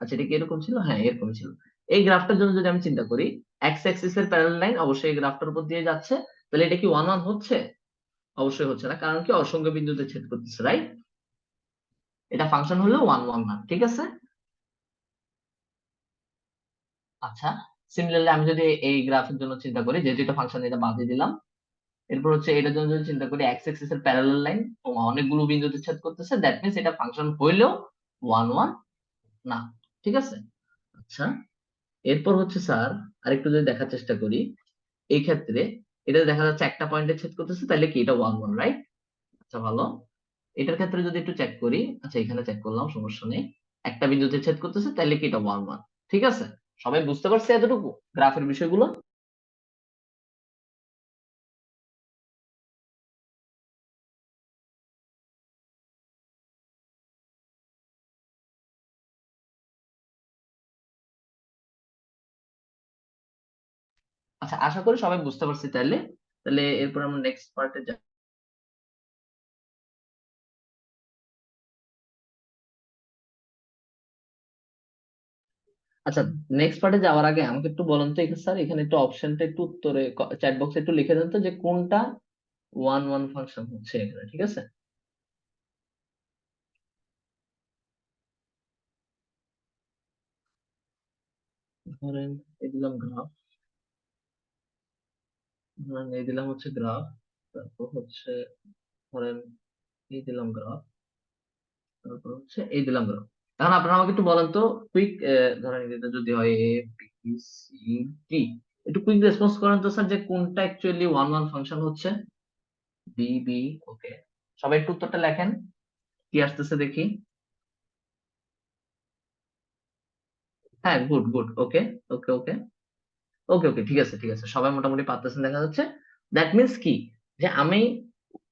আচ্ছা এটা কি এরকম ছিল? হ্যাঁ এরকম ছিল। এই গ্রাফটার জন্য যদি আমি চিন্তা করি, এক্স অ্যাক্সিস এর প্যারালাল লাইন অবশ্যই এই গ্রাফটার উপর দিয়ে যাচ্ছে, তাহলে এটা কি ওয়ান ওয়ান হচ্ছে? অবশ্যই হচ্ছে না, কারণ কি অসংখ্য বিন্দুতে ছেদ করতেছে, রাইট? এটা ফাংশন হলেও ওয়ান ওয়ান না, ঠিক আছে? আচ্ছা, সিমিলারলি আমি যদি এই গ্রাফের জন্য চিন্তা করি, যেহেতু এটা ফাংশন, এটা বাদ দিয়ে দিলাম। এরপর হচ্ছে এটার জন্য যদি চিন্তা করি, এক্স অ্যাক্সিস এর প্যারালাল লাইন অনেকগুলো বিন্দুতে ছেদ করতেছে, দ্যাট মিন্স এটা ফাংশন হইলেও ওয়ান ওয়ান না, ঠিক আছে? আচ্ছা, এরপর হচ্ছে স্যার আরেকটু যদি দেখার চেষ্টা করি, এই ক্ষেত্রে এটা দেখা যাচ্ছে একটা পয়েন্টে ছেদ করতেছে, তাহলে কি এটা ওয়ান ওয়ান, রাইট? আচ্ছা ভালো, এটার ক্ষেত্রে যদি একটু চেক করি, আচ্ছা এখানে চেক করলাম, সমস্যা নেই, একটা বিন্দুতে ছেদ করতেছে, তাহলে কি এটা ওয়ান ওয়ান, ঠিক আছে? সবাই বুঝতে পারছে এতটুকু গ্রাফের বিষয়গুলো? আচ্ছা, আশা করি সবাই বুঝতে পারছি তাহলে। তাহলে এরপর আমরা নেক্সট পার্টে যাই। আচ্ছা, নেক্সট পার্টে যাওয়ার আগে আমাকে একটু বলেন তো স্যার, এখানে একটু অপশনটা একটু উত্তরে চ্যাট বক্সে একটু লিখে দেন তো যে কোনটা ওয়ান ওয়ান ফাংশন হচ্ছে এখানে, ঠিক আছে? ধরেন এই দিলাম গ্রাফ, ধরেন এই দিলাম হচ্ছে গ্রাফ, তারপর হচ্ছে ধরেন এই দিলাম গ্রাফ, তারপর হচ্ছে এই দিলাম গ্রাফ। এখন আপনারা আমাকে একটু বলেন তো, কুইক, ধরেন এটা যদি হয় এ বি সি ডি, একটু কুইক রেসপন্স করেন তো স্যার, যে কোনটা অ্যাকচুয়ালি ওয়ান ওয়ান ফাংশন হচ্ছে। বি বি, ওকে, সবাই একটু উত্তরটা লেখেন, কি আসতেছে দেখি। হ্যাঁ, good good, okay okay okay okay ওকে, ঠিক আছে ঠিক আছে, সবাই মোটামুটি পারতেছেন দেখা যাচ্ছে। দ্যাট মিন্স কি, যে আমি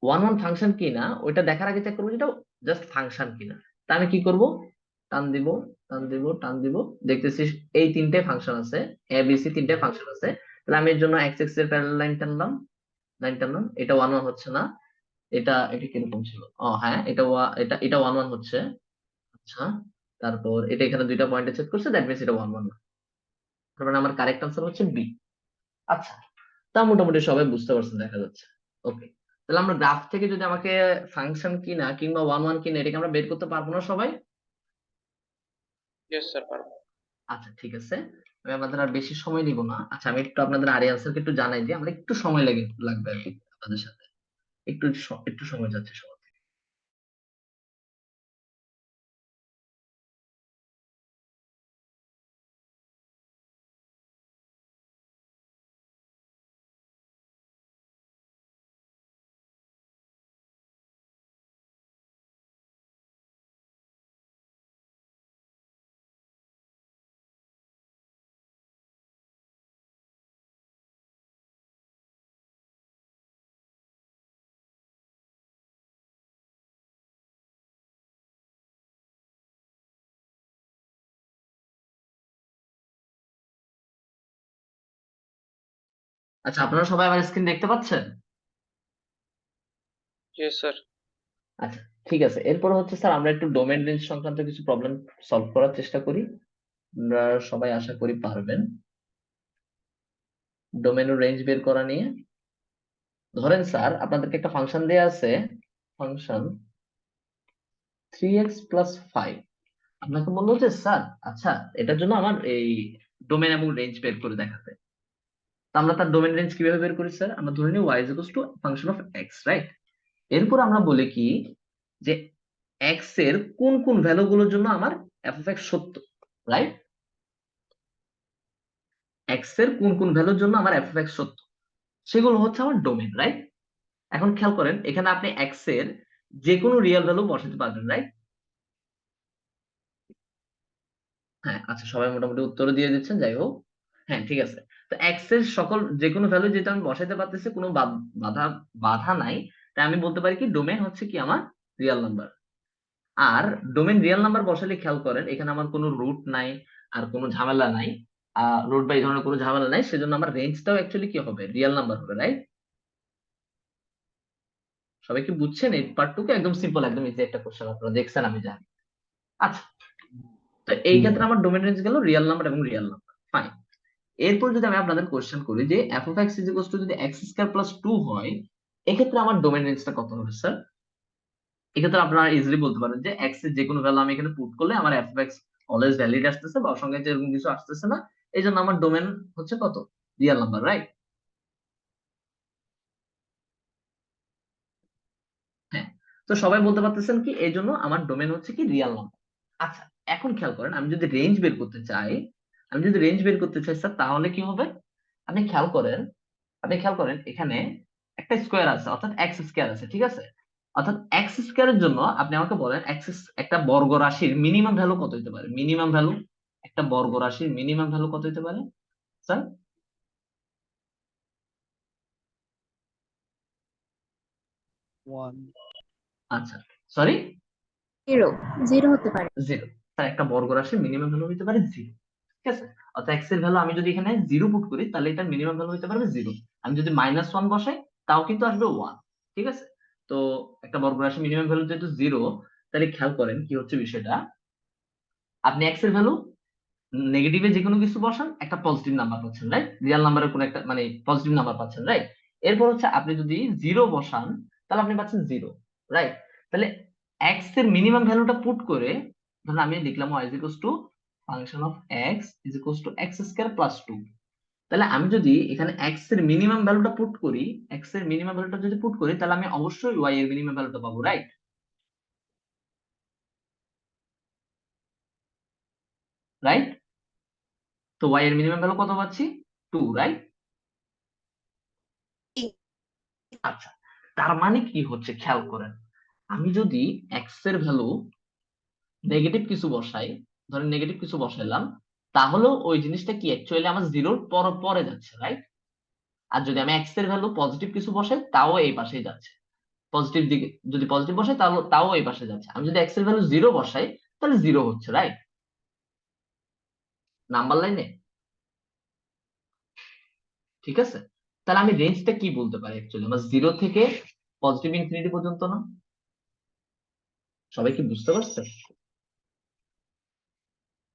ওয়ান ওয়ান ফাংশন কিনা ওইটা দেখার আগে চেক করবো যেটা জাস্ট ফাংশন কিনা। তা আমি কি করব, টান দিব, টান দিব, টান দিব, দেখতেছি এই তিনটে ফাংশন আছে, এ বি সি তিনটে ফাংশন আছে, তাহলে আমি এর জন্য এক্স এক্স এর প্যারালাল লাইন টানলাম, লাইন টানলাম, এটা ওয়ান ওয়ান হচ্ছে না। এটা কিরকম ছিল, ও হ্যাঁ এটা এটা এটা ওয়ান ওয়ান হচ্ছে। আচ্ছা, তারপর এটা এখানে দুইটা পয়েন্টে ছেদ করছে, দ্যাট মিন্স এটা ওয়ান ওয়ান না, তার মানে আমার কারেক্ট আনসার হচ্ছে বি। আচ্ছা, তা মোটামুটি সবাই বুঝতে পারছেন দেখা যাচ্ছে। ওকে, তাহলে আমরা গ্রাফ থেকে যদি আমাকে ফাংশন কিনা কিংবা ওয়ান ওয়ান কিনা এটাকে আমরা বের করতে পারবো না সবাই? ইয়েস স্যার, পারবো। আচ্ছা ঠিক আছে, আমি আপনাদের আর বেশি সময় নিব না। আচ্ছা, আমি একটু আপনাদের আর আনসারকে একটু জানাই দিই, আমরা একটু সময় লাগবে আর কি আপনাদের সাথে, একটু সময় যাচ্ছে। আচ্ছা, আপনারা সবাই আমার স্ক্রিন দেখতে পাচ্ছেন? Yes sir. আচ্ছা, ঠিক আছে। এরপর হচ্ছে স্যার আমরা একটু ডোমেন রেঞ্জ সংক্রান্ত কিছু প্রবলেম সলভ করার চেষ্টা করি। আমরা সবাই আশা করি পারবেন। ডোমেন ও রেঞ্জ বের করা নিয়ে ধরেন স্যার আপনাদেরকে একটা ফাংশন দেয়া আছে, ফাংশন 3x+5। আপনাকে বললো যে স্যার আচ্ছা এটার জন্য আমার এই ডোমেন এবং রেঞ্জ বের করে দেখাতে। তো আমরা তার ডোমেন রেঞ্জ কিভাবে বের করি স্যার? আমরা ধরে নিই y is equals two function of x, right? এরপর আমরা বলি কি যে x এর কোন কোন ভ্যালু গুলোর জন্য আমার f অফ x সত্য, রাইট? x এর কোন কোন ভ্যালুর জন্য আমার f অফ x সত্য সেগুলো হচ্ছে আমার ডোমেন, রাইট? এখন খেয়াল করেন এখানে আপনি x এর যে কোনো রিয়েল ভ্যালু বসাতে পারবেন, রাইট? হ্যাঁ, আচ্ছা সবাই মোটামুটি উত্তর দিয়ে দিচ্ছেন, যাই হোক। হ্যাঁ, ঠিক আছে। তো x এর সকল যে কোনো ভ্যালু যেটা আমি বসাইতে পারতেছি, কোনো বাধা বাধা নাই, তাই আমি বলতে পারি কি ডোমেন হচ্ছে কি আমার রিয়েল নাম্বার। আর ডোমেন রিয়েল নাম্বার বসালে খেয়াল করেন এখানে আমার কোনো রুট নাই, আর কোনো ঝামেলা নাই, রুট বা এই ধরনের কোনো ঝামেলা নাই, সেজন্য আমার রেঞ্জটাও অ্যাকচুয়ালি কি হবে, রিয়েল নাম্বার হবে, রাইট? সবাই কি বুঝছেন? এই পার্টটুকু একদম সিম্পল, একদম ইজি একটা কোশ্চেন, আপনারা দেখছেন আমি জানি। আচ্ছা, তো এই ক্ষেত্রে আমার ডোমেন রেঞ্জ গেল রিয়েল নাম্বার এবং রিয়েল নাম্বার, ফাইন। এরপর যদি আমি আপনাদের কোশ্চেন করি যে f of x is equals two যদি x² + 2 হয়, এক্ষেত্রে আমার ডোমেন রেঞ্জটা কত হবে স্যার? এক্ষেত্রে আপনারা ইজিলি বলতে পারেন যে x এর যে কোনো ভ্যালু আমি এখানে পুট করলে আমার f of x always valid আসতেছে বা অসংখ্যায় এরকম কিছু আসতেছে না, এই জন্য আমার ডোমেন হচ্ছে কত, রিয়েল নাম্বার, রাইট? হ্যাঁ, তো সবাই বলতে পারতেছেন কি এই জন্য আমার ডোমেন হচ্ছে কি রিয়েল নাম্বার। আচ্ছা, এখন খেয়াল করেন আমি যদি রেঞ্জ বের করতে চাই, স্যার তাহলে কি হবে? আপনি খেয়াল করেন, এখানে একটা স্কোয়ার আছে, অর্থাৎ এক্স স্কোয়ার আছে, ঠিক আছে? অর্থাৎ এক্স স্কোয়ারের জন্য আপনি আমাকে বলেন একটা বর্গ রাশির মিনিমাম ভ্যালু কত হতে পারে? মিনিমাম ভ্যালু, একটা বর্গ রাশির মিনিমাম ভ্যালু কত হতে পারে স্যার? আচ্ছা, সরি, 0 হতে পারে। 0। স্যার একটা বর্গ রাশির মিনিমাম ভ্যালু হতে পারে 0, ঠিক আছে? অর্থাৎ এক্স এর ভ্যালু আমি যদি এখানে 0 পুট করি তাহলে এটার মিনিমাম ভ্যালু হতে পারবে 0। আমি যদি -1 বসাই তাও কিন্তু আসবে 1, ঠিক আছে? তো একটা বর্গ রাশির মিনিমাম ভ্যালু যেহেতু 0, তাহলে খেয়াল করেন কি হচ্ছে বিষয়টা, আপনি এক্স এর ভ্যালু নেগেটিভে যে কোনো কিছু বসান একটা পজিটিভ নাম্বার পাচ্ছেন, রাইট? রিয়েল নাম্বারের কোন একটা মানে পজিটিভ নাম্বার পাচ্ছেন, রাইট? এরপর হচ্ছে আপনি যদি 0 বসান তাহলে আপনি পাচ্ছেন 0, রাইট? তাহলে এক্স এর মিনিমাম ভ্যালুটা পুট করে ধরুন আমি লিখলাম y is equals two function of x is equals two x² + 2। তাহলে আমি যদি এখানে x এর মিনিমাম ভ্যালুটা পুট করি, তাহলে আমি অবশ্যই y এর মিনিমাম ভ্যালুটা পাবো, রাইট? রাইট? তো y এর মিনিমাম ভ্যালু কত পাচ্ছি? 2, রাইট? আচ্ছা, তার মানে কি হচ্ছে খেয়াল করেন, আমি যদি x এর ভ্যালু নেগেটিভ কিছু বসাই, ধরেন নেগেটিভ কিছু বসাইলাম, তাহলেও ওই জিনিসটা কি অ্যাকচুয়ালি আমার জিরোর পরে যাচ্ছে, রাইট? আর যদি আমি x এর ভ্যালু পজিটিভ কিছু বসাই তাও এই পাশেই যাচ্ছে, পজিটিভ দিকে যদি পজিটিভ বসাই তাও এই পাশে যাচ্ছে। আমি যদি x এর ভ্যালু 0 বসাই তাহলে 0 হচ্ছে, রাইট? নাম্বার লাইনে, ঠিক আছে? তাহলে আমি রেঞ্জটা কি বলতে পারি অ্যাকচুয়ালি, আমার 0 থেকে পজিটিভ ইনফিনিটি পর্যন্ত না? সবাই কি বুঝতে পারছে?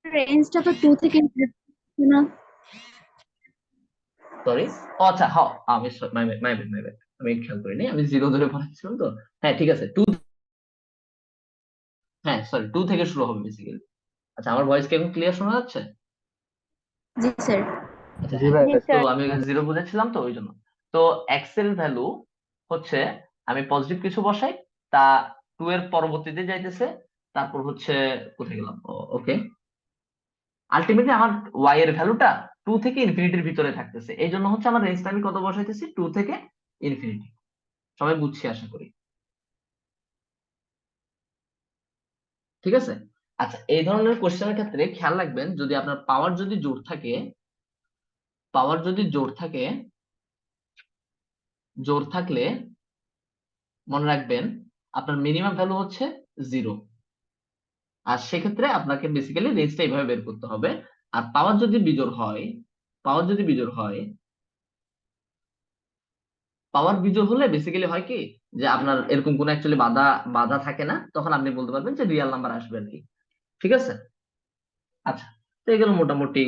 রেঞ্জটা তো 2 থেকে না। সরি, আচ্ছা হ্যাঁ, আমি মাই ব্যাড, আমি খেয়াল করিনি, আমি 0 ধরে পড়াচ্ছিলাম তো। হ্যাঁ, ঠিক আছে, 2, হ্যাঁ সরি 2 থেকে শুরু হবে বেসিক্যালি। আচ্ছা, আমার ভয়েস কি এখন ক্লিয়ার শোনা যাচ্ছে? জি স্যার। আচ্ছা, জি হ্যাঁ। ভাই। জি তো স্যার। আমি এখানে 0 বুঝেছিলাম তো ওই জন্য। তো এক্স এর ভ্যালু হচ্ছে আমি পজিটিভ কিছু বসাই, তা 2 এর পরবর্তীতে যাইতেছে, তারপর হচ্ছে কোথায় গেলাম, ওকে, আলটিমেটলি আমার ওয়াই এর ভ্যালুটা 2 থেকে ইনফিনিটির ভিতরে থাকতেছে, এই জন্য হচ্ছে আমার রেঞ্জটা আমি কত বসাইতেছি, 2 থেকে ইনফিনিটি। সবাই বুঝছি আশা করি, ঠিক আছে? আচ্ছা, এই ধরনের কোশ্চেনের ক্ষেত্রে খেয়াল রাখবেন যদি আপনার পাওয়ার যদি জোর থাকলে মনে রাখবেন আপনার মিনিমাম ভ্যালু হচ্ছে 0, আর সেক্ষেত্রে আপনাকে বেসিক্যালি রেঞ্জটা এইভাবে বের করতে হবে। আর পাওয়ার যদি বিজোড় হয় পাওয়ার বিজোড় হলে বেসিক্যালি হয় কি যে আপনার এরকম কোনো অ্যাকচুয়ালি বাধা বাধা থাকে না, তখন আপনি বলতে পারবেন যে রিয়েল নাম্বার আসবে আর কি। ঠিক আছে? আচ্ছা, তো এগুলো মোটামুটি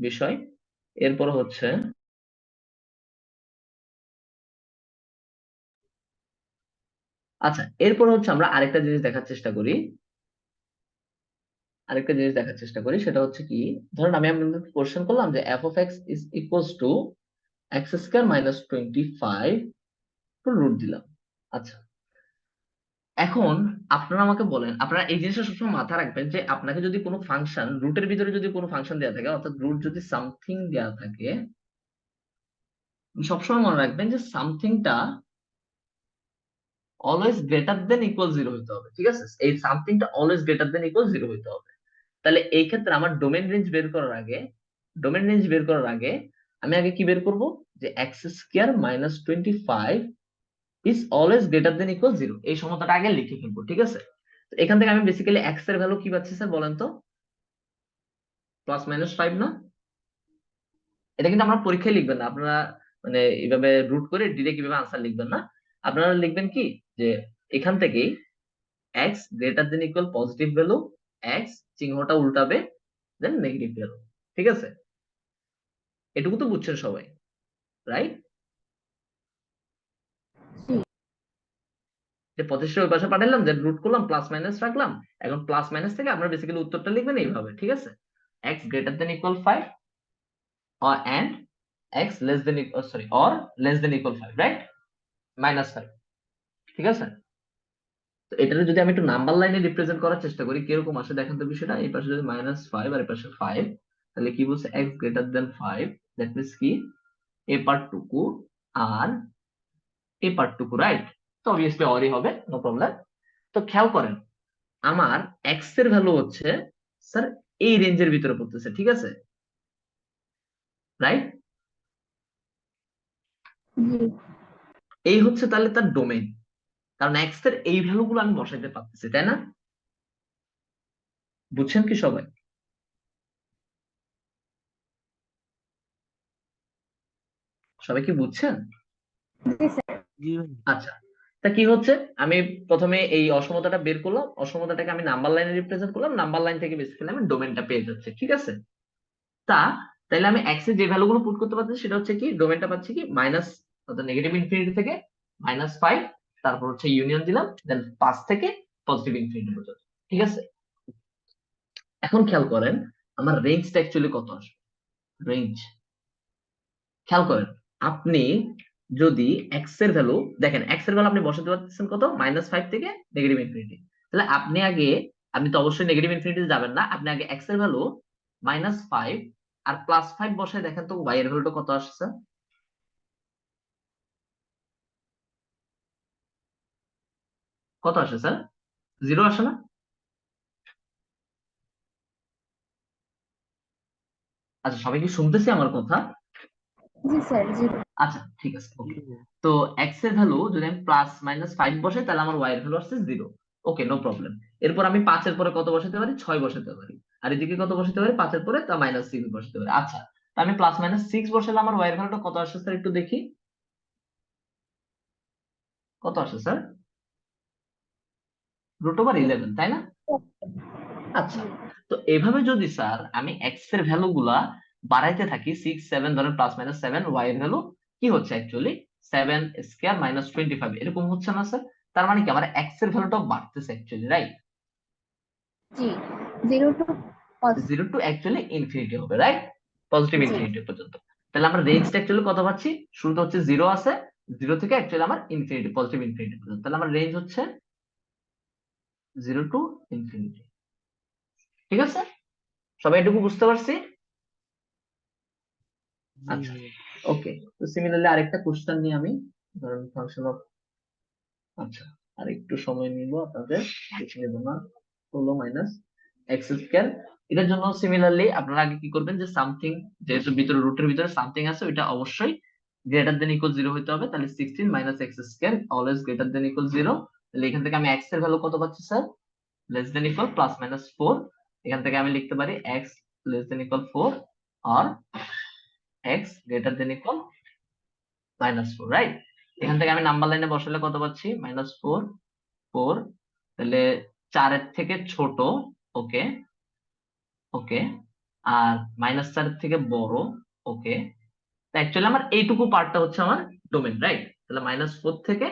বিষয়। এরপর হচ্ছে আচ্ছা, এরপর হচ্ছে আমরা আরেকটা জিনিস দেখার চেষ্টা করি। সেটা হচ্ছে কি, ধরুন আমি আপনাদের কোশ্চেন করলাম যে f of x is equals to x square minus 25 root দিলাম। আচ্ছা, এখন আপনারা আমাকে বলেন, আপনারা এই জিনিসটা সবসময় মাথায় রাখবেন যে আপনাকে যদি কোনো ফাংশন রুটের ভিতরে যদি কোনো ফাংশন দেওয়া থাকে, অর্থাৎ রুট যদি সামথিং দেওয়া থাকে, সবসময় মনে রাখবেন যে সামথিংটা always greater than equal zero হতে হবে। ঠিক আছে? এই সামথিংটা always greater than equal zero হতে হবে। তাহলে এই ক্ষেত্রে আমার ডোমেন রেঞ্জ বের করার আগে আমি আগে কি বের করব, যে x square minus 25 is always greater than equal zero, এই সমতাটা আগে লিখে ফেলবো। ঠিক আছে? তো এখান থেকে আমি বেসিক্যালি এক্স এর ভ্যালু কি পাচ্ছি স্যার বলেন তো, +-5 না? এটা কিন্তু আমরা পরীক্ষায় লিখবেন না, আপনারা মানে এইভাবে রুট করে ডিরেক্ট এইভাবে আনসার লিখবেন না। আপনারা লিখবেন কি যে এখান থেকেই x greater than equal positive value, x চিহ্নটা উল্টাবে, দেন নেগেটিভ ভ্যালু। ঠিক আছে? এটুকু তো বুঝছেন সবাই, রাইট? যে 25 ওই পাশে পাঠালাম, দেন রুট করলাম, প্লাস মাইনাস রাখলাম। এখন প্লাস মাইনাস থেকে আপনারা বেসিক্যালি উত্তরটা লিখবেন এইভাবে। ঠিক আছে? x greater than equal 5 or and x less than sorry or less than equal 5, right? -5। ঠিক আছে? তো এটাকে যদি আমি একটু নাম্বার লাইনে রিপ্রেজেন্ট করার চেষ্টা করি, কিরকম আসে দেখেন তো বিষয়টা। এই পাশে যদি -5 আর এই পাশে 5, তাহলে কি বলছে, x greater than 5, that means কি এই পার্টটুকু আর এই পার্টটুকু, রাইট? তো অবভিয়াসলি অরই হবে, নো প্রবলেম। তো খেয়াল করেন আমার x এর ভ্যালু হচ্ছে স্যার এই রেঞ্জের ভিতরে পড়তেছে। ঠিক আছে? রাইট? জি এই হচ্ছে তাহলে তার ডোমেইন, কারণ x এর এই ভ্যালুগুলো আমি বসাইতে পারতেছি, তাই না? বুঝছেন কি সবাই? সবাই কি বুঝছেন? জি স্যার। আচ্ছা, তা কি হচ্ছে, আমি প্রথমে এই অসমতাটা বের করলাম, অসমতাটাকে আমি নাম্বার লাইনে রিপ্রেজেন্ট করলাম, নাম্বার লাইন থেকে বেসিক্যালি আমি ডোমেনটা পেয়ে যাচ্ছি। ঠিক আছে? তাইলে আমি x এর যে ভ্যালুগুলো পুট করতে পারছি সেটা হচ্ছে কি, ডোমেনটা পাচ্ছি কি মাইনাস, অর্থাৎ নেগেটিভ ইনফিনিটি থেকে -5, তারপর হচ্ছে ইউনিয়ন দিলাম, দেন 5 থেকে পজিটিভ ইনফিনিটি পর্যন্ত। ঠিক আছে? এখন খেয়াল করেন আমার রেঞ্জটা অ্যাকচুয়ালি কত আসবে। রেঞ্জ খেয়াল করেন, আপনি যদি x এর ভ্যালু দেখেন, x এর ভ্যালু আপনি বসাতে পারতেছেন কত, -5 থেকে নেগেটিভ ইনফিনিটি। তাহলে আপনি তো অবশ্যই নেগেটিভ ইনফিনিটিতে যাবেন না, আপনি আগে x এর ভ্যালু -5 আর +5 বসায় দেখেন তো y এর ভ্যালুটা কত আসছে। কত আসে স্যার? 0 আসে না? আচ্ছা, সবাই কি শুনতেছি আমার কথা? জি স্যার। জি আচ্ছা, ঠিক আছে, ওকে। তো x এর ভ্যালু যদি আমি +-5 বসাই, তাহলে আমার y এর ভ্যালু আসছে 0। ওকে, নো প্রবলেম। এরপর আমি 5 এর পরে কত বসাতে পারি, 6 বসাতে পারি। আর এদিকে কত বসাতে পারি, 5 এর পরে তা -6 বসাতে পারি। আচ্ছা, তো আমি +-6 বসালে আমার y এর ভ্যালুটা কত আসছে স্যার, একটু দেখি কত আসে স্যার। √11, তাই না? আচ্ছা, তো এভাবে যদি স্যার আমি x এর ভ্যালু গুলা বাড়াইতে থাকি, 6 7 ধরেন +-7, y এর ভ্যালু কি হচ্ছে অ্যাকচুয়ালি 7 স্কয়ার -25, এরকম হচ্ছে না স্যার? তার মানে কি আমার x এর ভ্যালুটাও বাড়তেছে অ্যাকচুয়ালি, রাইট? জি 0 টু 0 টু অ্যাকচুয়ালি ইনফিনিটি হবে, রাইট? পজিটিভ জি ইনফিনিটি পর্যন্ত। তাহলে আমরা রেঞ্জটা অ্যাকচুয়ালি কত পাচ্ছি, শুরুতে হচ্ছে 0 আছে, 0 থেকে অ্যাকচুয়ালি আমার ইনফিনিটি, পজিটিভ ইনফিনিটি পর্যন্ত। তাহলে আমার রেঞ্জ হচ্ছে 0 টু ইনফিনিটি। ঠিক আছে? সবাই এটুকু বুঝতে পারছি? আচ্ছা, ওকে। তো সিমিলারলি আরেকটা কোশ্চেন নিয়ে আমি, ধরেন ফাংশন অফ, আচ্ছা আর একটু সময় নিব আপনাদের, বেশি নেব না, 16 - x স্কয়ার। এটার জন্য সিমিলারলি আপনারা আগে কি করবেন, যে সামথিং, যেহেতু ভিতরে রুটের ভিতরে সামথিং আছে, ওইটা অবশ্যই গ্রেটার দেন ইকুয়াল 0 হতে হবে। তাহলে 16 - x square always greater than equal 0। তাহলে এখান থেকে আমি x এর ভ্যালু কত পাচ্ছি স্যার, লেস দেন ইকুয়াল +-4। এখান থেকে আমি লিখতে পারি x লেস দেন ইকুয়াল 4 আর x greater than equal -4, right? এখান থেকে আমি নাম্বার লাইনে বসালে কত পাচ্ছি, -4 তাহলে 4-এর থেকে ছোট, ওকে ওকে, আর -4-এর থেকে বড়, ওকে। অ্যাকচুয়ালি আমার এইটুকু পার্টটা হচ্ছে আমার ডোমেন, রাইট? তাহলে -4 থেকে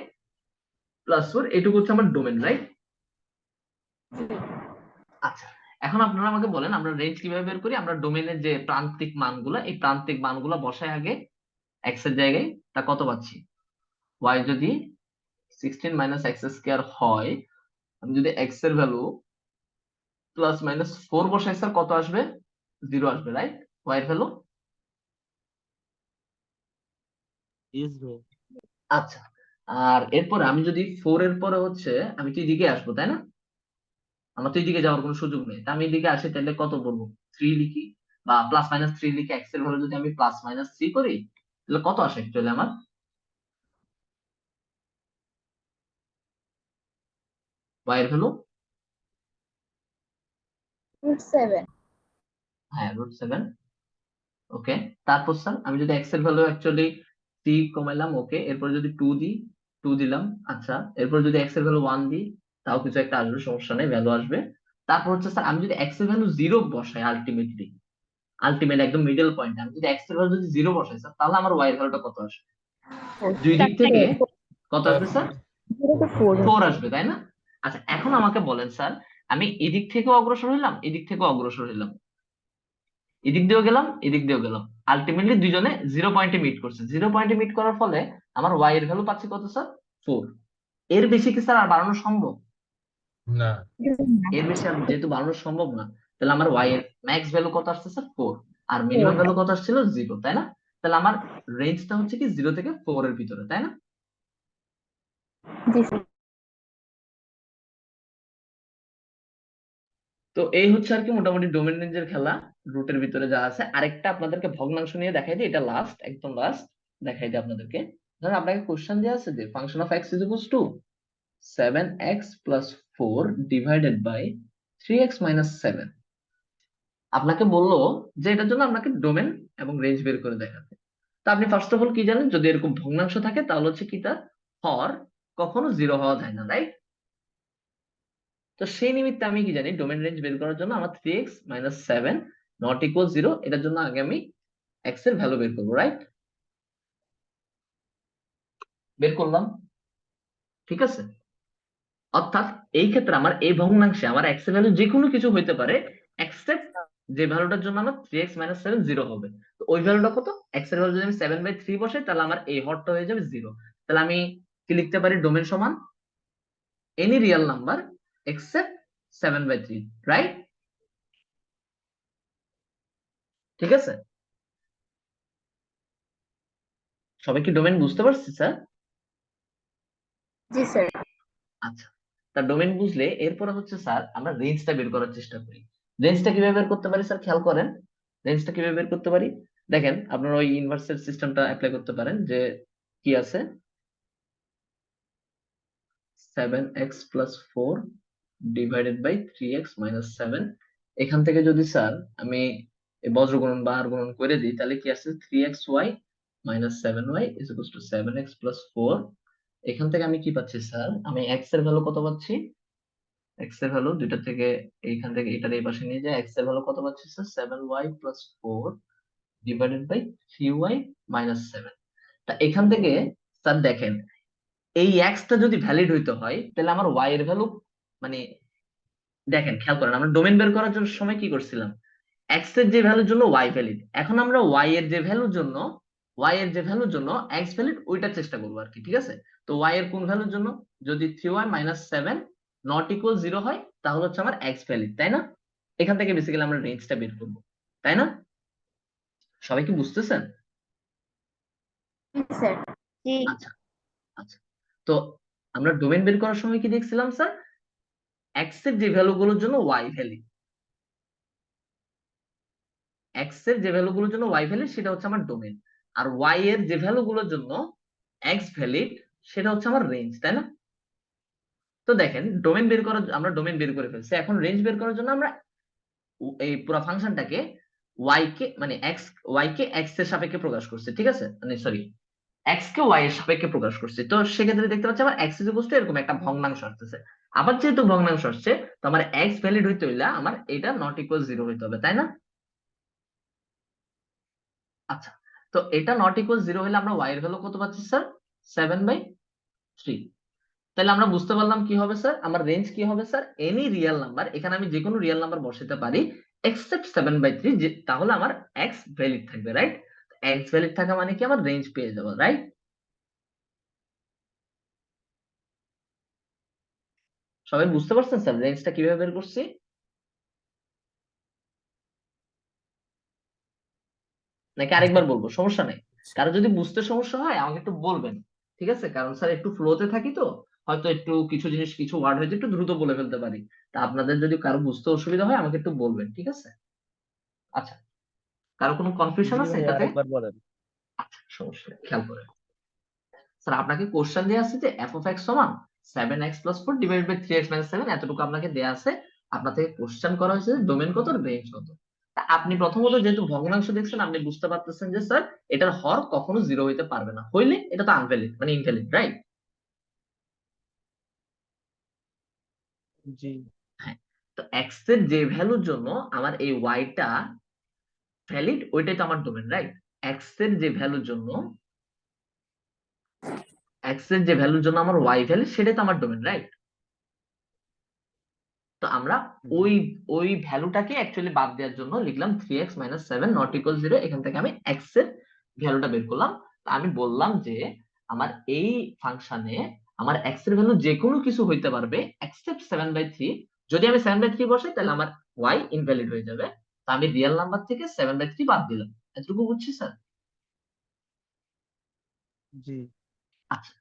+4 এইটুকু হচ্ছে আমার ডোমেন, রাইট? আচ্ছা, এখন আপনারা আমাকে বলেন আমরা রেঞ্জ কিভাবে বের করি। আমরা ডোমেনের যে প্রান্তিক মানগুলো, এই প্রান্তিক মানগুলো বসাই আগে এক্স এর জায়গায়, তা কত পাচ্ছি, y যদি 16 - x² হয়, আমি যদি x এর ভ্যালু +-4 বসাই স্যার, কত আসবে, 0 আসবে, রাইট? y এর ভ্যালু, আচ্ছা। আর এরপরে আমি যদি 4 এর পরে হচ্ছে, আমি তো এদিকে আসবো, তাই না? আমার তো এদিকে যাওয়ার কোনো সুযোগ নেই, তা আমি এদিকে আসি, তাহলে কত বলবো, 3 লিখি, বা +-3 লিখি। x এর ভ্যালু যদি আমি +-3 করি, তাহলে কত আসে অ্যাকচুয়ালি আমার, y এর ভ্যালু, √7। হ্যাঁ √7, ওকে। তারপর স্যার আমি যদি x এর ভ্যালু অ্যাকচুয়ালি 3 কমাইলাম, ওকে। এরপর যদি 2 দিই, 2 দিলাম, আচ্ছা। এরপর যদি x এর ভ্যালু 1 দিই, তাও কিছু একটা আসবে, সমস্যা নেই, ভ্যালু আসবে। তারপর হচ্ছে স্যার আমি যদি x এর ভ্যালু 0 বসাই, আলটিমেট একদম মিডল পয়েন্ট, আমি যদি x এর ভ্যালু যদি 0 বসাই স্যার, তাহলে আমার y এর ভ্যালুটা কত আসবে, দুই দিক থেকে কত আসবে স্যার, 4 আসবে, তাই না? আচ্ছা, এখন আমাকে বলেন স্যার, আমি এদিক থেকেও অগ্রসর হইলাম, এদিক থেকেও অগ্রসর হইলাম, এদিক দিয়েও গেলাম, এদিক দিয়েও গেলাম, আলটিমেটলি দুইজনে 0 পয়েন্টে মিট করছে। 0 পয়েন্টে মিট করার ফলে আমার y এর ভ্যালু পাচ্ছি কত স্যার, 4। এর বেশি কি স্যার আর বাড়ানো সম্ভব? না, এর বেশি আর যেহেতু বাড়ানো সম্ভব না, তাহলে আমার y এর ম্যাক্স ভ্যালু কত আসছে স্যার, 4। আর মিনিমাম ভ্যালু কত আসছিল, 0, তাই না? তাহলে আমার রেঞ্জটা হচ্ছে কি 0 থেকে 4 এর ভিতরে, তাই না? জি স্যার। তো এই হচ্ছে আর কি মোটামুটি ডোমেন রেঞ্জের খেলা, রুটের ভিতরে যা আছে। আরেকটা আপনাদেরকে ভগ্নাংশ নিয়ে দেখাই দিই, এটা লাস্ট, একদম লাস্ট দেখাই দিই আপনাদেরকে। ধরেন আপনাকে কোশ্চেন দেওয়া আছে যে function of x is equals to 7x + 4 divided by 3x - 7। আপনাকে বললো যে এটার জন্য আপনাকে ডোমেন এবং রেঞ্জ বের করে দেখাতে। তা আপনি ফার্স্ট অফ অল কি জানেন, যদি এরকম ভগ্নাংশ থাকে তাহলে হচ্ছে কি, তার হর কখনো 0 হওয়া যায় না, রাইট? তো সেই নিমিত্তে আমি কি জানি, ডোমেন রেঞ্জ বের করার জন্য আমার 3x - 7 নট ইকুয়াল 0, এটার জন্য আগে আমি x এর ভ্যালু বের করবো, রাইট? বের করলাম, ঠিক আছে। অর্থাৎ এই ক্ষেত্রে আমার এই ভগ্নাংশে আমার x এর ভ্যালু যে কোনো কিছু হইতে পারে, এক্সেপ্ট যে ভ্যালুটার জন্য আমার 3x - 7 0 হবে। তো ওই ভ্যালুটা কত, x এর ভ্যালু যদি আমি 7/3 বসাই, তাহলে আমার এই হরটা হয়ে যাবে 0। তাহলে আমি কি লিখতে পারি, ডোমেন সমান any real number except 7/3, right? ঠিক আছে, সবাই কি ডোমেন বুঝতে পারছি স্যার? জি স্যার। আচ্ছা, তা ডোমেন বুঝলে এরপরে হচ্ছে স্যার আমরা রেঞ্জটা বের করার চেষ্টা করি। রেঞ্জটা কিভাবে বের করতে পারি স্যার, খেয়াল করেন। রেঞ্জটা কিভাবে বের করতে পারি, দেখেন আপনারা ওই ইনভার্সের সিস্টেমটা অ্যাপ্লাই করতে পারেন, যে কি আছে, 7x + 4 ডিভাইডেড বাই 3x - 7। এখান থেকে যদি স্যার আমি এই বজ্রগুণন বা আর গুণন করে দিই, তাহলে কি আসছে, 3xy - 7y = 7x + 4। এখান থেকে আমি কি পাচ্ছি স্যার, আমি x এর ভ্যালু কত পাচ্ছি, x এর ভ্যালু দুইটা থেকে, এইখান থেকে এটার এই পাশে নিয়ে যায়, x এর ভ্যালু কত পাচ্ছি sir, 7y + 4 divided by 3y - 7। তা এখান থেকে স্যার দেখেন, এই x টা যদি ভ্যালিড হইতে হয়, তাহলে আমার y এর ভ্যালু, মানে দেখেন খেয়াল করেন, আমরা ডোমেন বের করার জন্য সময় কি করছিলাম, x এর যে ভ্যালুর জন্য y ভ্যালিড, এখন আমরা y এর যে ভ্যালুর জন্য x ভ্যালিড, ওইটার চেষ্টা করবো আর কি, ঠিক আছে। তো y এর কোন ভ্যালুর জন্য, যদি 3y - 7 নট ইকুয়াল 0 হয়, তাহলে হচ্ছে আমার x ভ্যালিড, তাই না? এখান থেকে বেসিক্যালি আমরা রেঞ্জটা বের করবো, তাই না? সবাই কি বুঝতেছেন? জি স্যার। জি আচ্ছা আচ্ছা, তো আমরা ডোমেন বের করার সময় কি দেখছিলাম স্যার, x এর যে ভ্যালুগুলোর জন্য y ভ্যালিড, x এর যে ভ্যালুগুলোর জন্য y ভ্যালিড সেটা হচ্ছে আমার ডোমেন, আর y এর যে ভ্যালুগুলোর জন্য x ভ্যালিড সেটা হচ্ছে আমার রেঞ্জ, তাই না? তো দেখেন ডোমেন বের করার, আমরা ডোমেন বের করে ফেলছি, এখন রেঞ্জ বের করার জন্য আমরা এই পুরো ফাংশনটাকে y কে, মানে y কে x এর সাপেক্ষে প্রকাশ করছি, ঠিক আছে, মানে সরি, এক্স কে ওয়াই এর সাপেক্ষে প্রকাশ করছি, তো সেক্ষেত্রে দেখতে পাচ্ছি আমার এক্স ইজ ইকুয়াল টু এরকম একটা ভগ্নাংশ আসতেছে। আবার যেহেতু ভগ্নাংশ আসছে, তো আমার এক্স ভ্যালিড হইতে হইলে আমার এটা নট ইকুয়াল জিরো হইতে হবে, তাই না? আচ্ছা, তো এটা নট ইকুয়াল জিরো হলে আমরা ওয়াই এর ভ্যালু কত পাচ্ছি স্যার? 7/3। তাহলে আমরা বুঝতে পারলাম কি হবে স্যার, আমার রেঞ্জ কি হবে স্যার, এনি রিয়েল নাম্বার, এখানে আমি যে কোনো রিয়েল নাম্বার বসাতে পারি এক্সেপ্ট 7/3, যে তাহলে আমার এক্স ভ্যালিড থাকবে, রাইট? এক্স ভ্যালিড থাকা মানে কি আমার রেঞ্জ পেয়ে যাবো, রাইট? সবাই বুঝতে পারছেন স্যার রেঞ্জটা কিভাবে বের করছি? নাকি আরেকবার বলবো? সমস্যা নেই, কারো যদি বুঝতে সমস্যা হয় আমাকে একটু বলবেন, ঠিক আছে? কারণ স্যার একটু ফ্লোতে থাকি তো, হয়তো একটু কিছু জিনিস কিছু ওয়ার্ড হয়তো একটু দ্রুত বলে ফেলতে পারি। তা আপনাদের যদি কারো বুঝতে অসুবিধা হয় আমাকে একটু বলবেন, ঠিক আছে? আচ্ছা, কারো কোনো কনফিউশন জি আছে ভাই এটাতে? আরেকবার বলেন। আচ্ছা, সমস্যা নেই, খেয়াল করেন। স্যার আপনাকে কোশ্চেন দেয়া আছে যে এফ অফ এক্স সমান 7x+4 ডিভাইড বাই 3x-7, এতটুকু আপনাকে দেয়া আছে। আপনার থেকে কোশ্চেন করা হয়েছে ডোমেন কত, রেঞ্জ কত। তা আপনি প্রথমত যেহেতু ভগ্নাংশ দেখছেন, আপনি বুঝতে পারতেছেন যে স্যার এটার হর কখনো জিরো হইতে পারবে না, হইলে এটা তো আনভ্যালিড মানে ইনভ্যালিড, রাইট? জি হ্যাঁ, তো এক্স এর যে ভ্যালুর জন্য আমার এই ওয়াইটা ভ্যালিড, ওইটাই তো আমার ডোমেন, রাইট? এক্স এর যে ভ্যালুর জন্য আমার ওয়াই ভ্যালু, সেটাই তো আমার ডোমেন, রাইট? তো আমরা জি ওই ওই ভ্যালুটাকে অ্যাকচুয়ালি বাদ দেওয়ার জন্য লিখলাম 3x-7 নট ইকুয়াল 0। এখান থেকে আমি x এর ভ্যালুটা বের করলাম। তো আমি বললাম যে আমার এই ফাংশনে আমার x এর ভ্যালু যে কোনো কিছু হইতে পারবে এক্সেপ্ট 7/3। যদি আমি 7/3 বসাই তাহলে আমার y ইনভ্যালিড হয়ে যাবে। তো আমি রিয়েল নাম্বার থেকে 7/3 বাদ দিলাম। এতটুকু বুঝছি স্যার? জি আচ্ছা,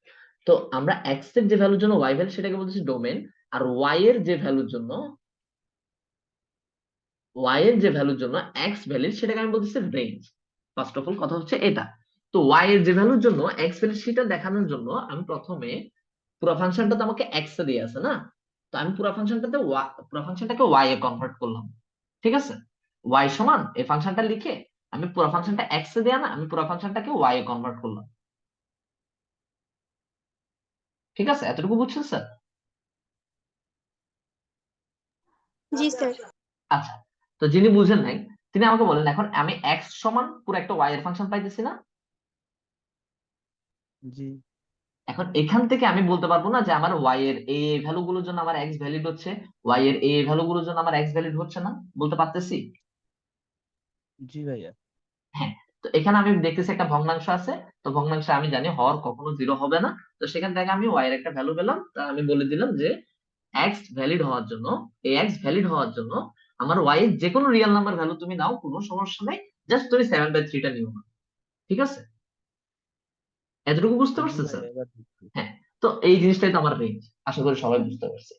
তো আমরা x এর যে ভ্যালুর জন্য y ভ্যালু সেটাকে বলতেছি ডোমেন, আর y এর যে ভ্যালুর জন্য এক্স ভ্যালিড সেটাকে আমি বলতেছি রেঞ্জ। ফার্স্ট অফ অল কথা হচ্ছে এটা। তো ওয়াই এর যে ভ্যালুর জন্য এক্স ভ্যালিড সেটা দেখানোর জন্য আমি প্রথমে পুরো ফাংশনটা তো আমাকে এক্স এ দিয়ে আছে না, তো আমি পুরো ফাংশনটাকে ওয়াই এ কনভার্ট করলাম, ঠিক আছে? ওয়াই সমান এই ফাংশনটা লিখে আমি পুরো ফাংশনটা এক্স এ দেয়া না, আমি পুরো ফাংশনটাকে ওয়াই এ কনভার্ট করলাম, ঠিক আছে? এতটুকু বুঝছেন স্যার? জি স্যার। আচ্ছা, তো যিনি বুঝেন নাই তিনি আমাকে বলেন, এখন আমি এক্স সমান পুরো একটা ওয়াই এর ফাংশন পাইতেছি না? জি এখন এখান থেকে আমি বলতে পারবো না যে আমার ওয়াই এর এ ভ্যালু গুলোর জন্য আমার এক্স ভ্যালিড হচ্ছে, ওয়াই এর এ ভ্যালু গুলোর জন্য আমার এক্স ভ্যালিড হচ্ছে না, বলতে পারতেছি? জি ভাইয়া। হ্যাঁ, তো এখানে আমি দেখতেছি একটা ভগ্নাংশ আছে, তো ভগ্নাংশে আমি জানি হর কখনো জিরো হবে না। তো সেখান থেকে আমি ওয়াই এর একটা ভ্যালু পেলাম, তা আমি বলে দিলাম যে এক্স ভ্যালিড হওয়ার জন্য, আমার ওয়াই এর যে কোনো রিয়েল নাম্বার ভ্যালু তুমি নাও, কোনো সমস্যা নেই, জাস্ট তুমি 7/3টা নিও না, ঠিক আছে? এতটুকু বুঝতে জি পারছেন স্যার? ভাইয়া এবার বুঝছি। হ্যাঁ, তো এই জিনিসটাই তো আমার রেঞ্জ, আশা করি সবাই বুঝতে পারছে।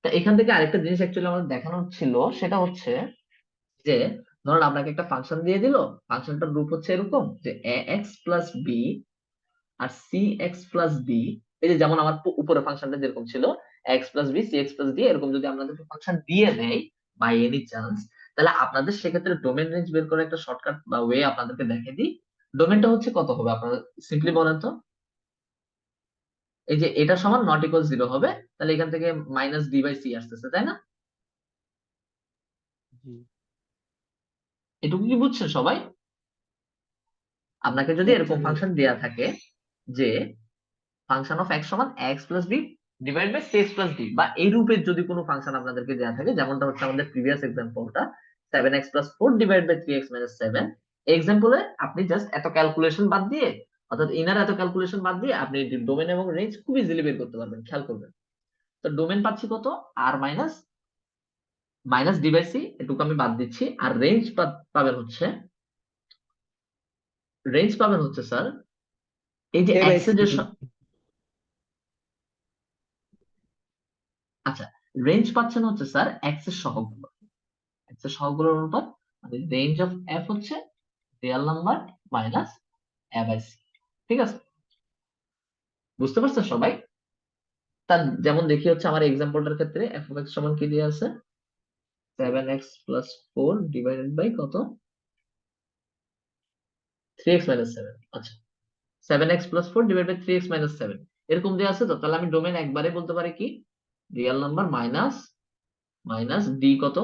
তা এখান থেকে আরেকটা জিনিস অ্যাকচুয়ালি আমাদের দেখানোর ছিল, সেটা হচ্ছে যে ধরুন আপনাকে একটা ফাংশন দিয়ে দিল, ফাংশনটার রূপ হচ্ছে এরকম যে ax+b আর cx+d। এই যে যেমন আমার উপরে ফাংশনটা যেরকম ছিল x+b cx+d, এরকম যদি আপনাদেরকে ফাংশন দিয়ে দেয় বাই এনি চান্স, তাহলে আপনাদের সেক্ষেত্রে ডোমেন রেঞ্জ বের করার একটা শর্টকাট বা ওয়ে আপনাদেরকে দেখে দিই। ডোমেনটা হচ্ছে কত হবে আপনারা সিম্পলি বলেন তো? এই যে এটা সমান নট ইকুয়াল জিরো হবে, তাহলে এখান থেকে -d/c আসতেছে, তাই না? জি এটুকু কি বুঝছেন সবাই? আপনাকে যদি এরকম জি ভাইয়া। ফাংশন দেয়া থাকে যে ফাংশন অফ এক্স সমান x+b ডিভাইড বাই c(x+d), বা এই রূপের যদি কোনো ফাংশন আপনাদেরকে দেয়া থাকে, যেমনটা হচ্ছে আমাদের previous এক্সাম্পলটা 7x+4 divide by 3x-7, এই এক্সাম্পলে আপনি জাস্ট এত ক্যালকুলেশন বাদ দিয়ে, অর্থাৎ ইনার এত ক্যালকুলেশন বাদ দিয়ে আপনি ডোমেন এবং রেঞ্জ খুব ইজিলি বের করতে পারবেন, খেয়াল করবেন। তো ডোমেন পাচ্ছি কত, আর মাইনাস d/c, এটুকু আমি বাদ দিচ্ছি, আর রেঞ্জ পাবেন হচ্ছে স্যার এই যে এ বাই এক্স এর যে সি। আচ্ছা, রেঞ্জ পাচ্ছেন হচ্ছে স্যার এক্স এর সহগগুলোর অনুপাত, মানে রেঞ্জ অফ এফ হচ্ছে real number minus A by C, ঠিক আছে? বুঝতে পারছেন সবাই? তার যেমন দেখি হচ্ছে আমার এক্সাম্পলটার ক্ষেত্রে এফ অফ এক্স সমান কি দিয়ে আছে, 7x+4 ডিভাইডেড বাই কত, 3x-7। আচ্ছা, 7x + 4 ডিভাইড বাই 3x - 7 এরকম দেওয়া আছে তো, তাহলে আমি ডোমেন একবারে বলতে পারি কি real number minus minus D কত,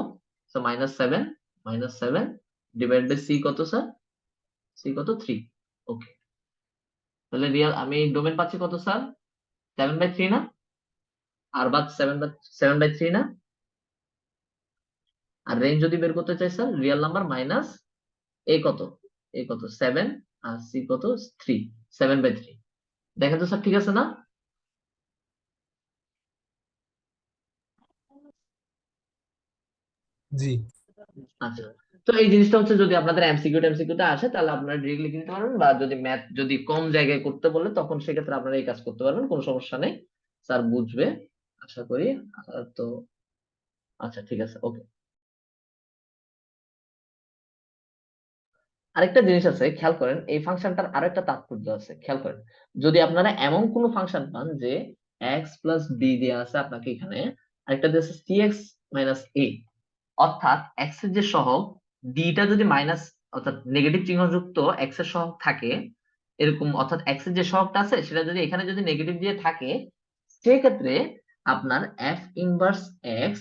সো -7 ডিভাইড বাই সি কত স্যার, সি কত 3। ওকে, তাহলে রিয়েল আমি ডোমেন পাচ্ছি কত স্যার 7/3 না, আর বাদ 7/3 না, আর রেঞ্জ যদি বের করতে চাই স্যার রিয়েল নাম্বার মাইনাস এ কত 7 আর সি কত 3, 7/3। দেখেন তো স্যার ঠিক আছে না? জি। আচ্ছা, তো এই জিনিসটা হচ্ছে যদি আপনাদের এমসিকিউতে আসে তাহলে আপনারা ডিরেক্ট লিখে নিতে পারবেন, বা যদি ম্যাথ যদি কম জায়গায় করতে বলে তখন সেক্ষেত্রে আপনারা এই কাজ করতে পারবেন, কোনো সমস্যা নেই, স্যার বুঝবে আশা করি। তো আচ্ছা ঠিক আছে, ওকে। আরেকটা জিনিস আছে, খেয়াল করেন এই ফাংশনটার আরেকটা তাৎপর্য আছে, খেয়াল করেন যদি আপনারা এমন কোন ফাংশন পান যে x + b দেয়া আছে আপনাকে এখানে, আরেকটা দেয়া আছে cx - a, অর্থাৎ x এর যে সহগ d টা যদি মাইনাস অর্থাৎ নেগেটিভ চিহ্নযুক্ত x এর সহগ থাকে এরকম, অর্থাৎ x এর যে সহগটা আছে সেটা যদি এখানে যদি নেগেটিভ দিয়ে থাকে, সেক্ষেত্রে আপনার f ইনভার্স x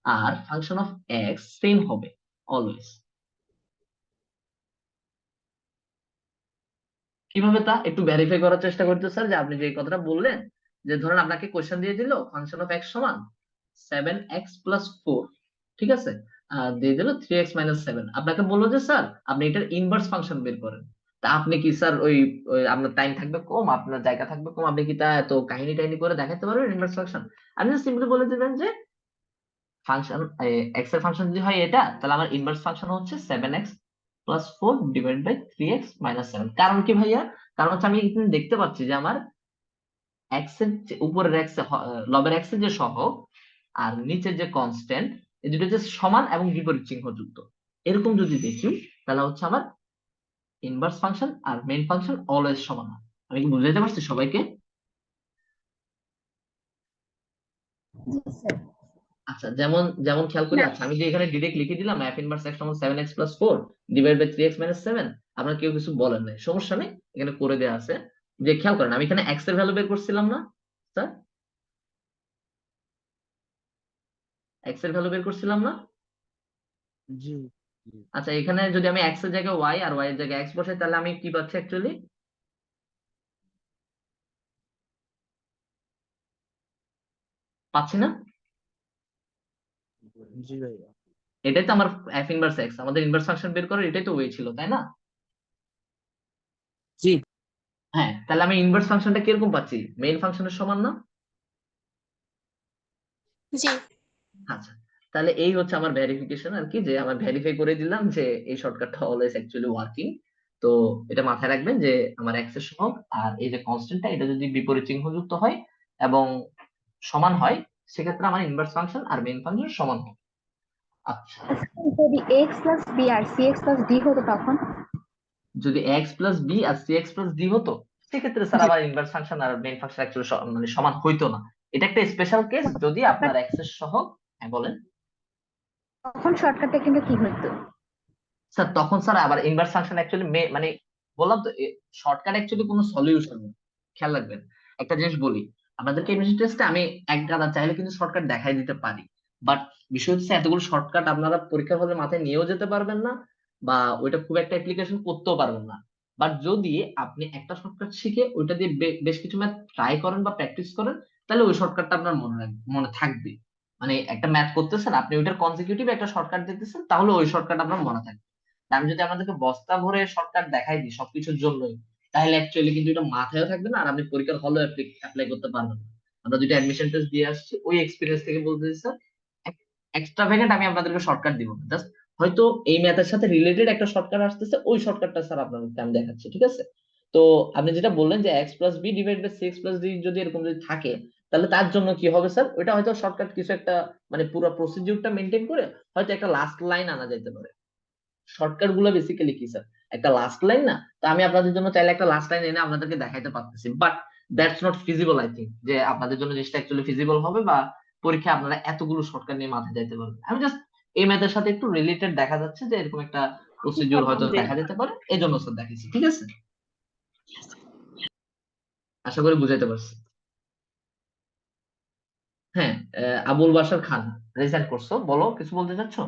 আর ফাংশন অফ x সেম হবে অলওয়েজ। কিভাবে তা একটু ভেরিফাই করার চেষ্টা করতে স্যার, যে আপনি যে কথাটা বললেন যে ধরেন আপনাকে কোশ্চেন দিয়ে দিল ফাংশন অফ x সমান 7x + 4, ঠিক আছে, আর দিয়ে দিল 3x - 7, আপনাকে বললো যে স্যার আপনি এটার ইনভার্স ফাংশন বের করেন। তা আপনি কি স্যার ওই আপনার টাইম থাকবে কম, আপনার জায়গা থাকবে কম, আপনি কি তা এত কাহিনী টাইনি করে দেখাতে পারবেন ইনভার্স ফাংশন? আপনি সিম্পলি বলে দিবেন যে ফাংশন x এর ফাংশন যদি হয় এটা, তাহলে আমার ইনভার্স ফাংশন হচ্ছে 7x + 4 ডিভাইড বাই 3x - 7। কারণ কি ভাইয়া? কারণ হচ্ছে আমি এখানে দেখতে পাচ্ছি যে আমার x এর উপরের x লবের x এর যে সহগ আর নিচের যে কনস্ট্যান্ট, এই দুটো যে সমান এবং বিপরীত চিহ্নযুক্ত, এরকম যদি দেখি তাহলে হচ্ছে আমার ইনভার্স ফাংশন আর মেইন ফাংশন অলওয়েজ সমান হয়। আমি কি বুঝাইতে পারছি সবাইকে? জি স্যার। আচ্ছা, যেমন যেমন খেয়াল করি, না আচ্ছা আমি যে এখানে ডিরেক্ট লিখে দিলাম f ইনভার্স x সমান 7x + 4 ডিভাইড বাই 3x - 7, আপনারা কেউ কিছু বলেন নাই, সমস্যা নেই, এখানে করে দেয়া আছে। যে খেয়াল করেন আমি এখানে x এর ভ্যালু বের করছিলাম না স্যার, x এর ভ্যালু বের করছিলাম না? জি জি আচ্ছা, এখানে যদি আমি x এর জায়গায় y আর y এর জায়গায় x বসাই তাহলে আমি কি পাচ্ছি অ্যাকচুয়ালি? পাচ্ছি না? জি ভাইয়া। এটাই তো আমার f ইনভার্স x, আমাদের ইনভার্স ফাংশন বের করার এটাই তো ওয়ে ছিল, তাই না? জি হ্যাঁ, তাহলে আমি ইনভার্স ফাংশনটা কিরকম পাচ্ছি, মেইন ফাংশনের সমান না? জি আচ্ছা, তাহলে এই হচ্ছে আমার ভেরিফিকেশন আর কি, যে আমার ভেরিফাই করে দিলাম যে এই শর্টকাটটা অলওয়েজ অ্যাকচুয়ালি ওয়ার্কিং। তো এটা মাথায় রাখবেন যে আমার x এর সহগ আর এই যে কনস্ট্যান্টটা এটা যদি বিপরীত চিহ্নযুক্ত হয় এবং সমান হয়, সেক্ষেত্রে আমার ইনভার্স ফাংশন আর মেইন ফাংশন সমান হবে। আচ্ছা, যদি x + b আর cx + d হতো তখন? যদি x + b আর cx + d হতো, সেক্ষেত্রে স্যার জি। আবার ইনভার্স ফাংশন আর মেইন ফাংশন অ্যাকচুয়ালি মানে সমান হইতো না। এটা একটা স্পেশাল কেস, যদি আপনার x এর সহগ, হ্যাঁ বলেন তখন শর্টকাটটা কিন্তু কি হতো? স্যার, তখন স্যার আবার ইনভার্স ফাংশন অ্যাকচুয়ালি মানে বললাম তো শর্টকাট অ্যাকচুয়ালি কোনো সলিউশন নেই। খেয়াল রাখবেন একটা জিনিস বলি, আপনাদেরকে এমএসসি টেস্টে আমি এক গাদা চাইলে কিন্তু শর্টকাট দেখাই দিতে পারি, বাট বিষয় হচ্ছে এতগুলো শর্টকাট আপনারা পরীক্ষার হলে মাথায় নিয়েও যেতে পারবেন না, বা ওইটা খুব একটা অ্যাপ্লিকেশন করতেও পারবেন না। বাট যদি আপনি একটা শর্টকাট শিখে ওইটা দিয়ে বেশ কিছু ম্যাথ ট্রাই করেন বা প্র্যাকটিস করেন, তাহলে ওই শর্টকাটটা আপনার মনে থাকবে। মানে একটা ম্যাথ করতেছেন আপনি ওইটার কনজিকিউটিভ একটা শর্টকাট দিতেছেন, তাহলে ওই শর্টকাট আপনার মনে থাকবে। আমি যদি আপনাদেরকে বস্তা ভরে শর্টকাট দেখাই দিই সবকিছুর জন্যই, তাহলে অ্যাকচুয়ালি কিন্তু এটা মাথায়ও থাকবে না, আর আপনি পরীক্ষার হলেও অ্যাপ্লাই করতে পারবেন না। আমরা দুটো অ্যাডমিশন টেস্ট দিয়ে আসছি, ওই এক্সপিরিয়েন্স থেকে বলতেছি স্যার, এক্সট্রাভ্যাগেন্ট আমি আপনাদেরকে শর্টকাট দিব না, জাস্ট হয়তো এই ম্যাথের সাথে রিলেটেড একটা শর্টকাট আসতেছে, ওই শর্টকাটটা স্যার আপনাদেরকে আমি দেখাচ্ছি, ঠিক আছে? তো আপনি যেটা বললেন যে x + b divide by 6 + d যদি এরকম যদি থাকে, তাহলে তার জন্য কি হবে স্যার, ওইটা হয়তো শর্টকাট কিছু একটা মানে পুরো প্রসিডিউরটা মেনটেন করে হয়তো একটা লাস্ট লাইন আনা যেতে পারে। শর্টকাট গুলো বেসিক্যালি কি স্যার, একটা লাস্ট লাইন না? তো আমি আপনাদের জন্য চাইলে একটা লাস্ট লাইন এনে আপনাদেরকে দেখাইতে পারতেছি, but that's not feasible. I think যে আপনাদের জন্য জিনিসটা অ্যাকচুয়ালি ফিজিবল হবে, বা পরীক্ষায় আপনারা এতগুলো শর্টকাট নিয়ে মাথায় যাইতে পারবেন। আমি জাস্ট এই ম্যাথের সাথে একটু রিলেটেড দেখা যাচ্ছে যে এরকম একটা প্রসিডিউর হয়তো দেখা যেতে পারে, এই জন্য স্যার দেখাইছি, ঠিক আছে? আশা করি বুঝাইতে পারছি। হ্যাঁ, আবুল বাশার খান রেজাল্ট করছো, বলো কিছু বলতে চাচ্ছো?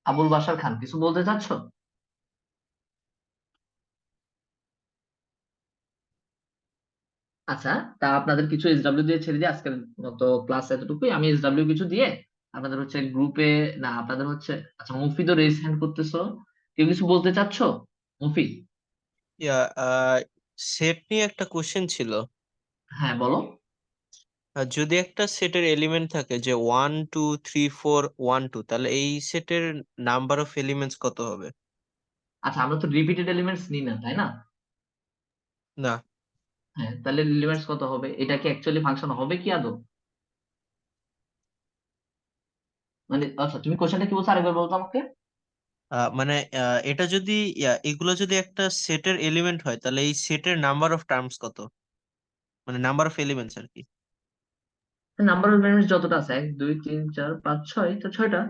আবুল বাশার খান কিছু বলতে চাচ্ছো? আচ্ছা, তা আপনাদের কিছু এসডব্লিউ দিয়ে ছেড়ে দিয়ে আজকের মতো ক্লাস এতটুকুই। আমি এসডব্লিউ কিছু দিয়ে আপনাদের হচ্ছে গ্রুপে, না আপনাদের হচ্ছে, আচ্ছা মুফিদও রেজ হ্যান্ড করতেছো, কেউ কিছু বলতে চাচ্ছো? মুফিদ, ইয়া সেট নিয়ে একটা কোশ্চেন ছিল। হ্যাঁ বলো। যদি একটা সেটের এলিমেন্ট থাকে যে 1 2 3 4 1 2, তাহলে এই সেটের নাম্বার অফ এলিমেন্টস কত হবে? আচ্ছা, আমরা তো রিপিটেড এলিমেন্টস নিই না, তাই না? না, হ্যাঁ, তাহলে এলিমেন্টস কত হবে? এটা কি অ্যাকচুয়ালি ফাংশন হবে কি আদৌ? মানে আচ্ছা, তুমি কোশ্চেনটা কি বলছো আরেকবার বলতো আমাকে। মানে এটা যদি এগুলো যদি একটা সেটের এলিমেন্ট হয়, তাহলে এই সেটের নাম্বার অফ টার্মস কত, মানে নাম্বার অফ এলিমেন্টস আর কি। নাম্বার অফ এলিমেন্টস যতটা আছে, 1 2 3 4 5 6, তো 6টা।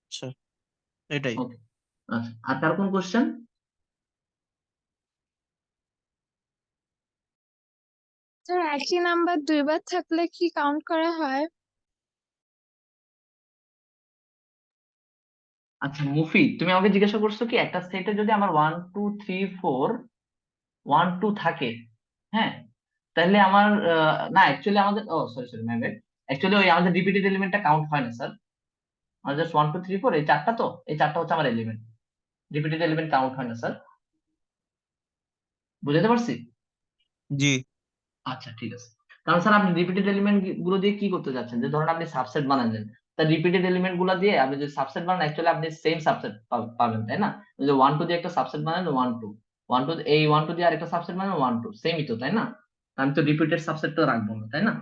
আচ্ছা, এটাই। ওকে, আচ্ছা আর কার কোন কোশ্চেন? স্যার একই নাম্বার দুইবার থাকলে কি কাউন্ট করা হয়? আচ্ছা মুফিদ, তুমি আমাকে জিজ্ঞাসা করছো কি একটা সেটে যদি আমার 1 2 3 4 1 2 থাকে, হ্যাঁ, তাহলে আমার না অ্যাকচুয়ালি আমাদের, ও sorry sorry my bad, actually ওই আমাদের রিপিটেড এলিমেন্টটা কাউন্ট হয় না স্যার। আমার জাস্ট 1 2 3 4 এই চারটা, তো এই চারটা হচ্ছে আমার এলিমেন্ট, রিপিটেড এলিমেন্ট কাউন্ট হয় না স্যার। বুঝাতে পারছি? জি। আচ্ছা ঠিক আছে। কারণ স্যার আপনি রিপিটেড এলিমেন্ট গুলো দিয়ে কি করতে যাচ্ছেন, যে ধরুন আপনি সাবসেট বানালেন, তার রিপিটেড এলিমেন্ট গুলো দিয়ে আপনি যদি সাবসেট বানান, অ্যাকচুয়ালি আপনি সেম সাবসেট পাবেন, তাই না? যে 1 2 দিয়ে একটা সাবসেট বানালেন 1 2, 1 2 এই 1 2 দিয়ে আরেকটা সাবসেট বানালেন 1 2, সেমই তো, তাই না? আমি তো রিপিটেড সাবসেট তো রাখবো না, তাই না?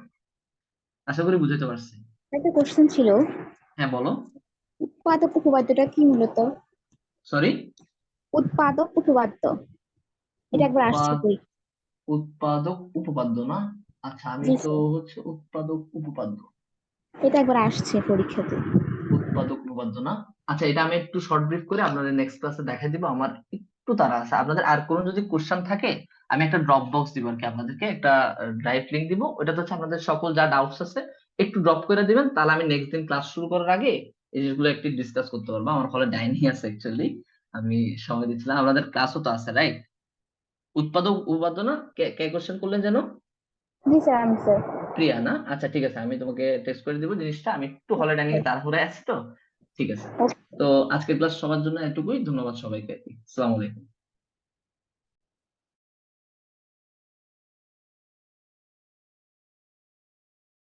আশা করি বুঝাতে পারছি। একটা কোশ্চেন ছিল, হ্যাঁ বলো। উৎপাদক উপপাদ্যটা কি মূলত? সরি, উৎপাদক উপপাদ্য, এটা একবার আসছে উৎপাদ পরীক্ষা। উৎপাদক উপপাদ্য না? আচ্ছা আমি জি তো স্যার, হচ্ছে উৎপাদক উপপাদ্য, এটা একবার আসছে পরীক্ষাতে। উৎপাদক উপপাদ্য না? আচ্ছা, এটা আমি একটু শর্ট ব্রিফ করে আপনাদের নেক্সট ক্লাসে দেখাই দিব, আমার একটু তাড়া আছে। আপনাদের আর কোনো যদি কোশ্চেন থাকে, আমি একটা ড্রপ বক্স দিব আর কি, আপনাদেরকে একটা ড্রাইভ লিংক দিব, ওটা হচ্ছে আপনাদের সকল যা ডাউটস আছে একটু ড্রপ করে দিবেন, তাহলে আমি নেক্সট দিন ক্লাস শুরু করার আগে এই জিনিসগুলো একটু ডিসকাস করতে পারবো। আমার হলে ডাইনি আছে অ্যাকচুয়ালি, আমি সময় দিচ্ছিলাম, আপনাদের ক্লাসও তো আছে রাইট? উৎপাদক উপপাদ্য না? কে কে কোশ্চেন করলেন যেন? জি স্যার, আমি স্যার। প্রিয়া না? আচ্ছা ঠিক আছে, আমি তোমাকে টেক্সট করে দিব জিনিসটা, আমি একটু হলে ডাইনিং এ তাড়াহুড়ায় আছি তো। ঠিক আছে, তো আজকের ক্লাস সবার জন্য এটুকুই, ধন্যবাদ সবাইকে। আসসালামু আলাইকুম।